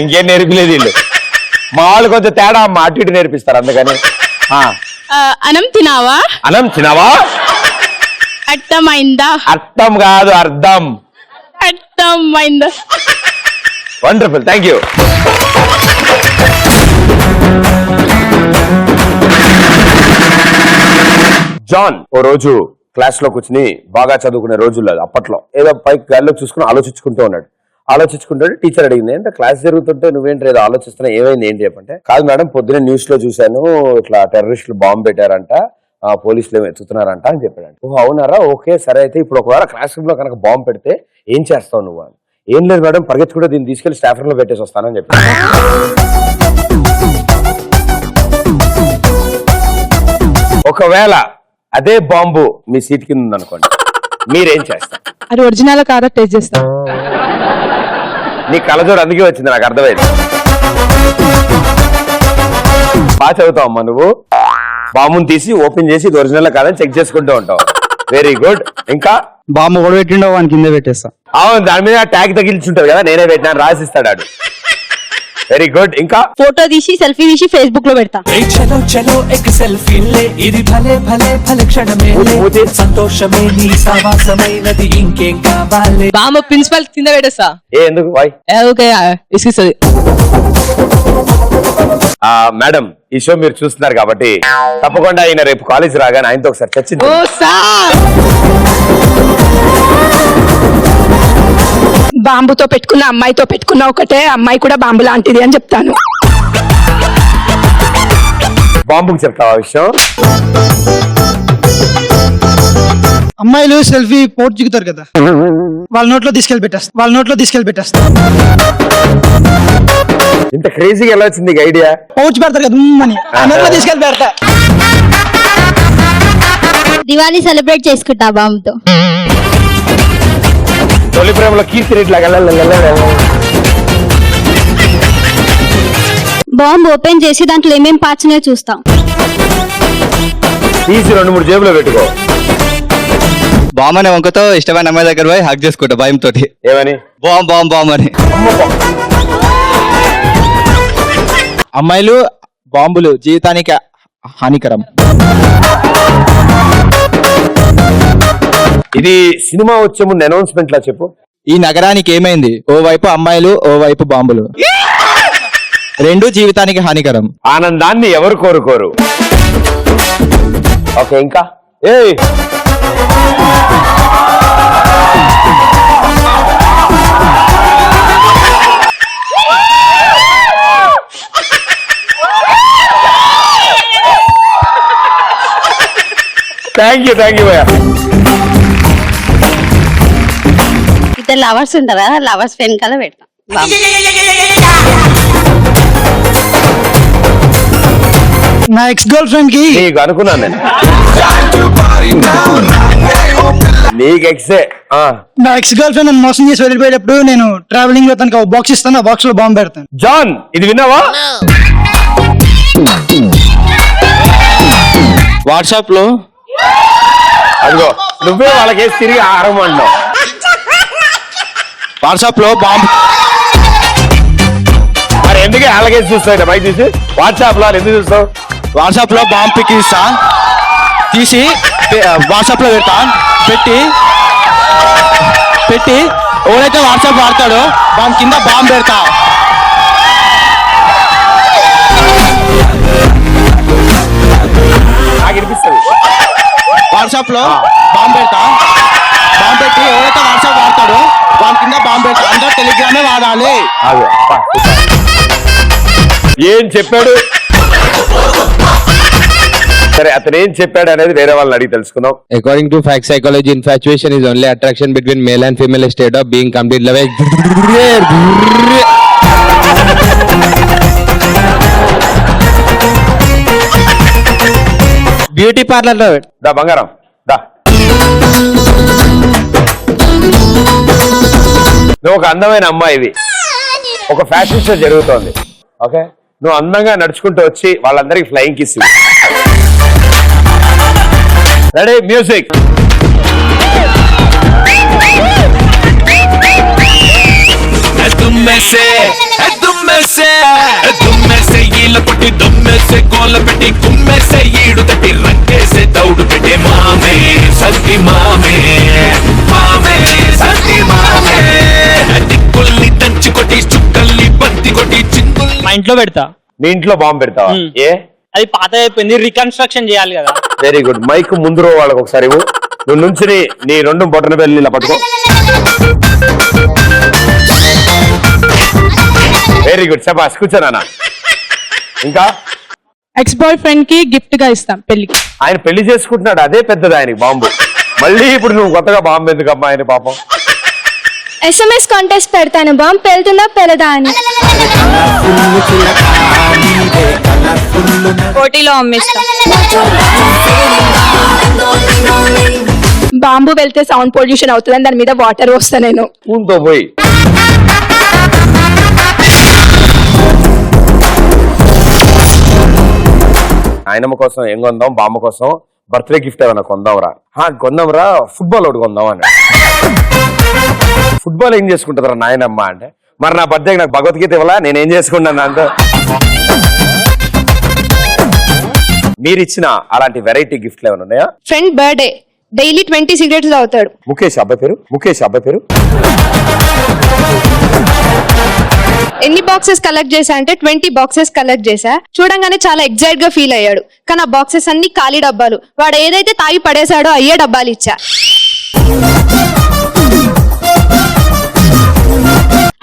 ఇంకేం నేర్పలేదు వీళ్ళు. మా వాళ్ళు కొంచెం తేడా అటు ఇటు నేర్పిస్తారు అందుకని. అన్నం తినావా? అన్నం తినావా? అర్థమైందా? అర్థం కాదు, అర్థం. అర్థమైందా? Wonderful, thank you. జాన్ ఓ రోజు క్లాస్ లో కూర్చుని బాగా చదువుకునే రోజుల్లో అప్పట్లో ఏదో పైకి గాల్లో చూసుకుని ఆలోచించుకుంటూ ఉన్నాడు. ఆలోచించుకుంటాడు. టీచర్ అడిగింది, ఏంటంటే క్లాస్ జరుగుతుంటే నువ్వేంటి ఏదో ఆలోచిస్తున్నా, ఏమైంది ఏంటి చెప్పంటే, కాదు మేడం పొద్దున న్యూస్ లో చూశాను ఇట్లా టెర్రరిస్టులు బాంబు పెట్టారంట, పోలీసులు ఏమో ఎత్తుతున్నారంట అని చెప్పాడు. ఓహో అవునారా, ఓకే సరే. అయితే ఇప్పుడు ఒకవేళ క్లాస్ రూమ్ లో కనుక బాంబు పెడితే ఏం చేస్తావు నువ్వు అని. ఏం లేదు మేడం, పరిగెత్తుకుంటే దీన్ని తీసుకెళ్లి స్టాఫ్ రూమ్ లో పెట్టేసి వస్తానని చెప్పాడు. ఒకవేళ అదే బాంబు మీ సీట్ కింద ఉందనుకోండి, మీరేం చేస్తారు? అది ఒరిజినల్ కాదా టెస్ట్ చేస్తా. నీ కళ్ళజోడు అందుకే వచ్చింది, నాకు అర్థమైంది. బాగా చదువుతావు అమ్మా నువ్వు. బాంబుని తీసి ఓపెన్ చేసి ఇది ఒరిజినల్ కాదని చెక్ చేసుకుంటూ ఉంటావు. Very good. ఇంకా బాంబు కూడా పెట్టిండో వాని కింద పెట్టేస్తా. అవును, దాని మీద ట్యాగ్ తగిలించుంటది కదా, నేనే పెట్టినా రాసిస్తాడు ఆడు. Very good. ఇంకా ఫోటో తీసి సెల్ఫీ తీసి ఫేస్బుక్ లో పెడతా. చలో చలో ఎక్ సెల్ఫీ లే, ఇది భలే భలే భలే క్షణమే, సంతోషమే నీ సవాసమైనది, ఇంకేం కావాలి. బామ్మ ప్రిన్సిపల్ కింద పెట్టేస్తా. ఎందుకు వై? ఇసుకిస్తుంది. మేడం ఈ షో మీరు చూస్తున్నారు కాబట్టి తప్పకుండా ఆయన రేపు కాలేజ్ రాగానే ఆయనతో ఒకసారి చర్చించండి. బాంబుతో పెట్టుకున్న అమ్మాయితో పెట్టుకున్న ఒకటే, అమ్మాయి కూడా బాంబు లాంటిది అని చెప్తాను. బాంబుకి చెప్తావా విషయం? అమ్మాయిలు సెల్ఫీ పోట్ దిగుతారు కదా, వాళ్ళ నోట్లో తీసుకెళ్లి పెట్టేస్తా. ఇంత క్రేజీగా ఎలా వచ్చింది ఐడియా? పౌచ్ పెడతారు కదా అని, ఆ నోట్లో తీసుకెళ్లి పెడతా. దివాళీ సెలబ్రేట్ చేసుకుంటా బాంబుతో. తొలి ప్రేమలో కీర్తి రేట్ లాగా బాంబు ఓపెన్ చేసి దాంట్లో ఏమేం పార్ట్స్ ఉన్నాయో చూస్తాం. తీసి 2-3 జేబులో పెట్టుకో. బామ్ అనే వంకతో ఇష్టమైన అమ్మాయి దగ్గర పోయి హక్ చేసుకుంటా భయంతో. ఏమని? బామ్ బామ్ బామ్ అని. అమ్మాయిలు బాంబులు జీవితానికి హానికరం. ఇది సినిమా వచ్చే ముందు అనౌన్స్మెంట్ లా చెప్పు. ఈ నగరానికి ఏమైంది? ఓవైపు అమ్మాయిలు, ఓవైపు బాంబులు, రెండు జీవితానికి హానికరం. ఆనందాన్ని ఎవరు కోరుకోరు. ఓకే, ఇంకా థ్యాంక్ యూ భయ్యా. ఇద్దరు లవర్స్ ఉంటారు కదా, లవర్స్ వెనకాల పెడతాం. నా ఎక్స్ గర్ల్ ఫ్రెండ్ కి నీకు అనుకున్నాను నేను. నీకు ఎక్సే. నా ఎక్స్ గర్ల్ ఫ్రెండ్ నన్ను మోసం చేసి వెళ్ళిపోయేటప్పుడు నేను ట్రావెలింగ్ లో తనకి బాక్స్ ఇస్తాను, ఆ బాక్స్ లో బాంబు పెడతాను. జాన్, ఇది విన్నావా? వాట్సాప్ లో అదిగో నువ్వే వాళ్ళకేసి తిరిగి ఆహారం అంటున్నావు. వాట్సాప్ లో బాంబు. మరి ఎందుకే అలాగేసి చూస్తావు బయట చూసి? వాట్సాప్ లో ఎందుకు చూస్తావు? వాట్సాప్ లో బాంబు పిక్ ఇస్తా, తీసి వాట్సాప్ లో పెడతా, పెట్టి ఎవరైతే వాట్సాప్ వాడతాడో దాని కింద బాంబు పెడతా. నాకు అనిపిస్తుంది. వాట్సాప్ లో బాంబు పెడతా, బాంబు పెట్టి ఎవరైతే వాట్సాప్ వాడతాడో దాని కింద బాంబు పెడతా. అందరూ టెలిగ్రామే వాడాలి. ఏం చెప్పాడు? సరే, అతను ఏం చెప్పాడు అనేది వేరే వాళ్ళని అడిగి తెలుసుకుందాం. According to fact psychology, infatuation is only attraction between male and female state of being complete love. Beauty parlour లో దా బంగారం దా. నువ్వు ఒక అందమైన అమ్మాయివి, ఒక ఫ్యాషన్ షో జరుగుతోంది. ఓకే, నువ్వు అందంగా నడుచుకుంటూ వచ్చి వాళ్ళందరికి ఫ్లయింగ్ కిస్. Ready, music. మా ఇంట్లో పెడతా. నీ ఇంట్లో బాంబు పెడతావా? ఏ, అది పాత అయిపోయింది, రికన్స్ట్రక్షన్ చేయాలి కదా. Very good. మైక్ ముందు రో వాళ్ళకి ఒకసారి ఇవ్వు. నువ్వు నుంచి నీ రెండు బొట్టన వెళ్ళి ఇలా పట్టుకో. వెరీ గుడ్, శబాష్. కూర్చోనా. ఇంకా ఎక్స్ బాయ్ ఫ్రెండ్ కి గిఫ్ట్ గా ఇస్తాం పెళ్లికి. ఆయన పెళ్లి చేసుకుంటున్నాడు, అదే పెద్దది ఆయనకి బాంబు. మళ్ళీ ఇప్పుడు నువ్వు కొత్తగా బాంబు ఎందుకు అమ్మా ఆయన పాపం? SMS కాంటెస్ట్ పెడతాను, బాంబు పేలుతుందా పెరదా అని. పోటీలో అమ్మేస్తా. బాంబు వెళ్తే సౌండ్ పొల్యూషన్ అవుతుందని దాని మీద వాటర్ వస్తా నేను. పూలతో పోయి ఆయనమ్మ కోసం ఏం కొందాం, బామ్మ కోసం బర్త్డే గిఫ్ట్ ఏమైనా కొందాంరా. కొందాంరా, ఫుట్బాల్ ఒకటి కొందాం అన్నాడు. ఫుట్బాల్ ఏం చేసుకుంటుందిరా నాయనమ్మ అంటే, మరి నా బర్త్డే నాకు భగవద్గీత ఇవ్వాలా, నేనేం చేసుకుంటాను అంతా. మీరు ఇచ్చిన అలాంటి వెరైటీ గిఫ్ట్లు ఏమైనా ఉన్నాయా? ఫ్రెండ్ బర్త్డే, డైలీ 20 సిగరెట్స్ తాగుతాడు. ముఖేష్ అబ్బాయి పేరు. ఎన్ని బాక్సెస్ కలెక్ట్ చేశా అంటే 20 బాక్సెస్ కలెక్ట్ చేశా. చూడంగానే చాలా ఎగ్జైట్ గా ఫీల్ అయ్యాడు, కానీ ఆ బాక్సెస్ అన్ని ఖాళీ డబ్బాలు. వాడు ఏదైతే తాగి పడేశాడో అయ్యే డబ్బాలు ఇచ్చా.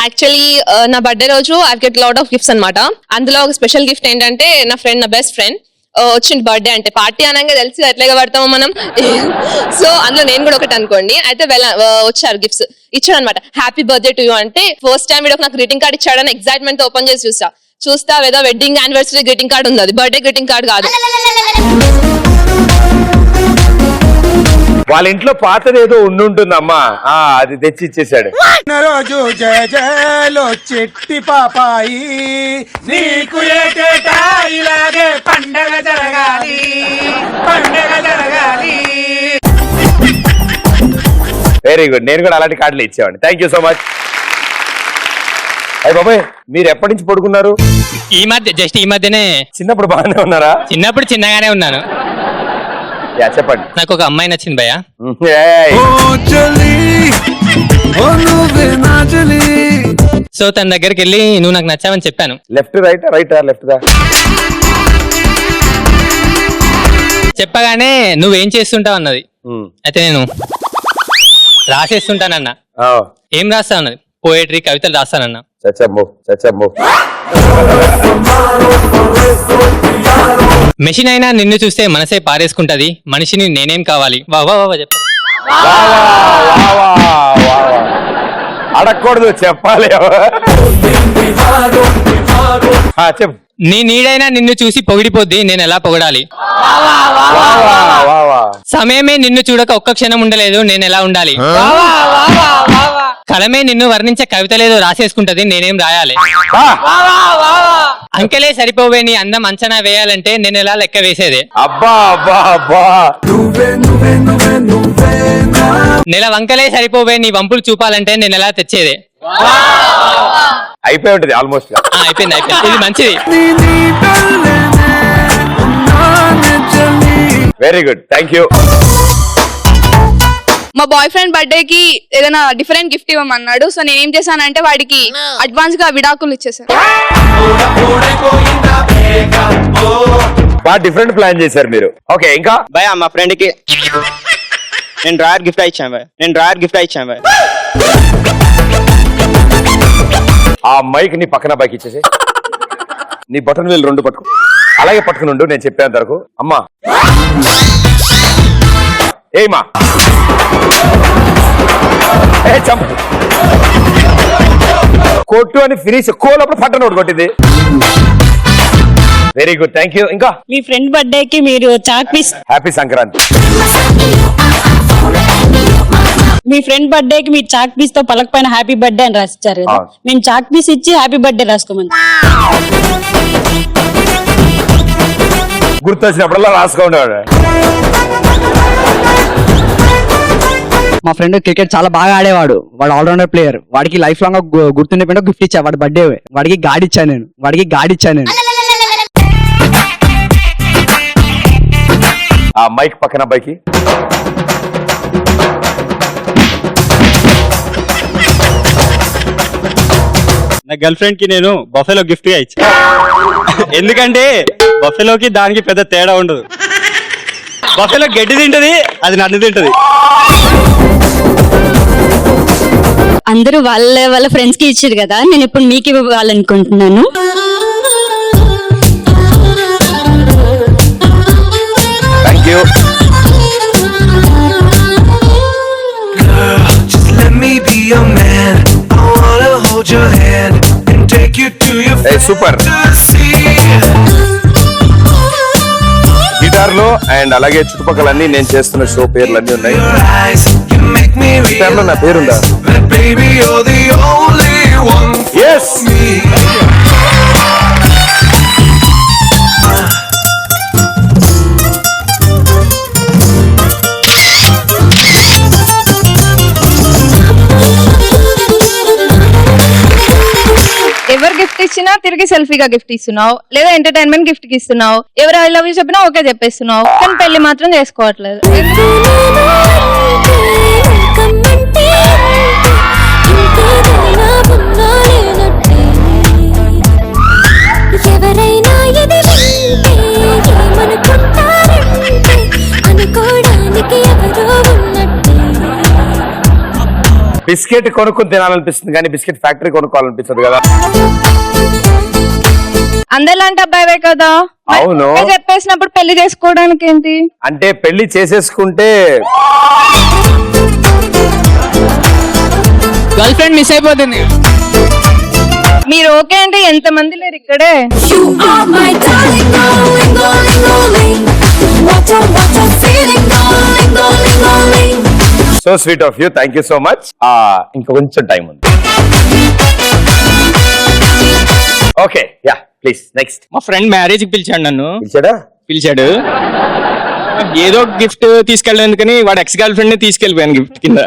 యాక్చువల్లీ నా బర్త్డే రోజు I get lot of gifts అన్నమాట. అందులో ఒక స్పెషల్ గిఫ్ట్ ఏంటంటే నా ఫ్రెండ్, నా బెస్ట్ ఫ్రెండ్ వచ్చింది బర్త్డే అంటే. పార్టీ అనగా తెలిసి ఎట్లాగా పడతామో మనం. సో అందులో నేను కూడా ఒకటి అనుకోండి. అయితే వచ్చారు గిఫ్ట్స్ ఇచ్చాడు అనమాట. హ్యాపీ బర్త్డే టు యూ అంటే ఫస్ట్ టైం వీడు నాకు గ్రీటింగ్ కార్డ్ ఇచ్చాడని ఎక్సైట్మెంట్ తో ఓపెన్ చేసి చూస్తా ఏదో వెడ్డింగ్ యానివర్సరీ గ్రీటింగ్ కార్డ్ ఉంది, అది బర్త్డే గ్రీటింగ్ కార్డ్ కాదు. వాళ్ళ ఇంట్లో పాతది ఏదో ఉండుంటుందమ్మా, అది తెచ్చి ఇచ్చేసాడు. రోజు జయలో చెట్టి పాపాయి నీకు ఏటేటా ఇలాగే పండగ జరగాలి. Very good. నేను కూడా అలాంటి కార్డులు ఇచ్చేవాడిని. Thank you so much. అయ్య బాబాయ్, మీరు ఎప్పటి నుంచి పడుకున్నారు? ఈ మధ్యనే. చిన్నప్పుడు బాగానే ఉన్నారా? చిన్నప్పుడు చిన్నగానే ఉన్నాను. చెప్పండి. నాకు ఒక అమ్మాయి నచ్చింది భయ్యా. సో తన దగ్గరికి వెళ్ళి నువ్వు నాకు నచ్చావని చెప్పాను. లెఫ్ట్ రైట్ లెఫ్ట్ దా చెప్పగానే నువ్వేం చేస్తుంటావు అన్నది. అయితే నేను రాసేస్తుంటానన్నా. ఏం రాస్తా అన్నది. పోయట్రీ, కవితలు రాస్తానన్నా. మెషిన్ అయినా నిన్ను చూస్తే మనసే పారేసుకుంటది, మనిషిని నేనేం కావాలి. వా వా వా చెప్పాను. అడగకూడదు, చెప్పాలి. చెప్పు. నీ నీడైనా నిన్ను చూసి పొగిడిపోద్ది, నేను ఎలా పొగడాలి. సమయమే నిన్ను చూడక ఒక్క క్షణం ఉండలేదు, నేను ఎలా ఉండాలి. కలమే నిన్ను వర్ణించే కవిత లేదు, రాసేసుకుంటది, నేనేం రాయాలి. అంకెలే సరిపోవే నీ అందం అంచనా వేయాలంటే నేను ఎలా లెక్క వేసేది. అబ్బా అబ్బా అబ్బా. నెల వంకలే సరిపోవే నీ వంపులు చూపాలంటే నేను ఎలా తెచ్చేది. అయిపోయి ఉంటుంది ఆల్మోస్ట్. అయిపోయింది. ఇది మంచిది. Very good, thank you. మా బాయ్ ఫ్రెండ్ బర్త్డే కి ఏదైనా డిఫరెంట్ గిఫ్ట్ ఇవ్వమన్నాడు. సో నేను ఏం చేశానంటే వాడికి అడ్వాన్స్ గా విడాకులు ఇచ్చేసాను. బాగా డిఫరెంట్ ప్లాన్ చేశారు మీరు. ఓకే, ఇంకా భయ మా ఫ్రెండ్ కి నేను డ్రాయర్ గిఫ్ట్ ఇచ్చాను. ఆ మైక్ నీ పక్కన బైక్ ఇచ్చేసి నీ బటన్ వేలు 2 పట్టుకో. అలాగే పట్టుకుని ఉండు నేను చెప్పేంత వరకు. అమ్మా ఏమా చంపు కొట్టు అని ఫినిష్ కోలప్పుడు పట్టణ ఒకటి కొట్టింది. Very good, thank you. ఇంకా మీ ఫ్రెండ్ బర్త్డే కి మీరు చాక్ పీస్. హ్యాపీ సంక్రాంతి. మీ ఫ్రెండ్ బర్త్డే కి మీరు చాక్ పీస్ తో పలక పైన హ్యాపీ బర్త్డే అని రాసిచ్చారు కదా, మేము చాక్ పీస్ ఇచ్చి హ్యాపీ బర్త్డే రాసుకోమని. గుర్తొచ్చినప్పుడల్లా రాసుకోండి. మా ఫ్రెండ్ క్రికెట్ చాలా బాగా ఆడేవాడు. వాడు ఆల్రౌండర్ ప్లేయర్. వాడికి లైఫ్ లాంగ్ గుర్తుండిపోయిన గిఫ్ట్ ఇచ్చా. వాడి బర్త్డే వాడికి గాడి ఇచ్చాను నేను. ఆ మైక్ పక్కన అబ్బాయికి నా గర్ల్ ఫ్రెండ్ కి నేను బఫెలో గిఫ్ట్ గా ఇచ్చా. ఎందుకంటే బఫెలోకి దానికి పెద్ద తేడా ఉండదు. బఫెలో గడ్డి తింటది, అది నన్ను తింటది. అందరూ వాళ్ళ ఫ్రెండ్స్ కి ఇచ్చారు కదా, నేను ఇప్పుడు మీకు ఇవ్వాలనుకుంటున్నాను. Thank you. సూపర్. గిటార్ లో అండ్ అలాగే చుట్టుపక్కలన్నీ నేను చేస్తున్న షో పేర్లన్నీ ఉన్నాయి. గిటార్ లో నా పేరుందా? Yes. ఎవరు గిఫ్ట్ ఇచ్చినా తిరిగి సెల్ఫీగా గిఫ్ట్ ఇస్తున్నావు, లేదా ఎంటర్టైన్మెంట్ గిఫ్ట్ కి ఇస్తున్నావు. ఎవరు ఐ లవ్ యూ చెప్పినా ఓకే చెప్పేస్తున్నావు, కానీ పెళ్లి మాత్రం చేసుకోవట్లేదు. బిస్కెట్ కొనుక్కుని తినాలనిపిస్తుంది కానీ బిస్కెట్ ఫ్యాక్టరీ కొనుక్కోవాలనిపిస్తుంది కదా. అందరిలాంటి అబ్బాయివే కదా. అవును, చెప్పేసినప్పుడు పెళ్లి చేసుకోవడానికి ఏంటి అంటే పెళ్లి చేసేసుకుంటే గర్ల్ ఫ్రెండ్ మిస్ అయిపోతుంది. మీరు ఓకే అంటే ఎంత మంది లేరు ఇక్కడే. So sweet of you, thank you so much. ఇంకా కొంచెం టైం ఉంది. Okay, yeah please next. మా ఫ్రెండ్ మ్యారేజ్ కి పిలిచాడు నన్ను. పిలిచాడు. ఏదో గిఫ్ట్ తీసుకెళ్ళేందుకని వాడు ఎక్స్ గర్ల్ ఫ్రెండ్ తీసుకెళ్ళిపోయాను గిఫ్ట్ కింద.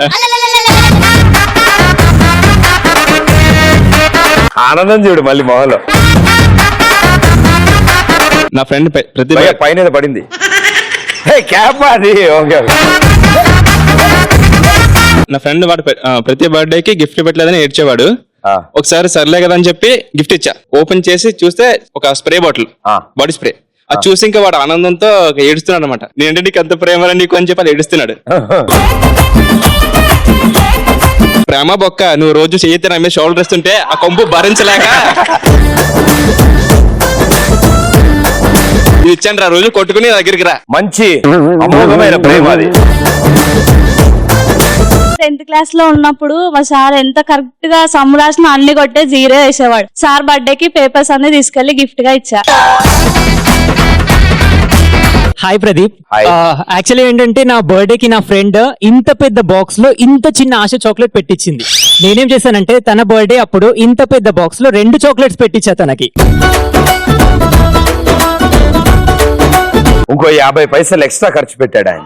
ఆనందం చూడు మళ్ళీ మొహంలో. నా ఫ్రెండ్ ప్రతి భయ్యా, పైన ఏదో పడింది. హే, క్యాప్ అది. ఓకే. నా ఫ్రెండ్ వాడు ప్రతి బర్త్డేకి గిఫ్ట్ పెట్టలేదని ఏడ్చేవాడు. ఒకసారి సర్లే కదా అని చెప్పి గిఫ్ట్ ఇచ్చా. ఓపెన్ చేసి చూస్తే ఒక స్ప్రే బాటిల్, బాడీ స్ప్రే. అది చూసి ఇంకా వాడు ఆనందంతో ఏడుస్తున్నాడు అనమాట. నేనంటే నీకు అంత ప్రేమ నీకు అని చెప్పి అది ఏడుస్తున్నాడు. ప్రేమ బొక్క, నువ్వు రోజు చేయితే నా మీద షోల్డర్ ఇస్తుంటే ఆ కొంపు భరించలేక ఇది ఇచ్చాను రా, రోజు కొట్టుకుని నా దగ్గరికి రా. మంచి అమోఘమైన ప్రేమ అది. 10th క్లాస్ లో ఉన్నప్పుడు మా సార్ ఎంత కరెక్ట్ గా సమ్ రాసిన అన్ని కొట్టే 0 వేసేవాడు. సార్ బర్త్డే కి పేపర్స్ అన్ని తీసుకెళ్లి గిఫ్ట్ గా ఇచ్చా. హాయ్ ప్రదీప్. యాక్చువల్లీ ఏంటంటే నా బర్త్డే కి నా ఫ్రెండ్ ఇంత పెద్ద బాక్స్ లో ఇంత చిన్న ఆశ చాక్లెట్ పెట్టించింది. నేనేం చేశానంటే తన బర్త్డే అప్పుడు ఇంత పెద్ద బాక్స్ లో 2 చాక్లెట్స్ పెట్టించా తనకి. ఇంకో 50 పైసలు ఎక్స్ట్రా ఖర్చు పెట్టాడు ఆయన.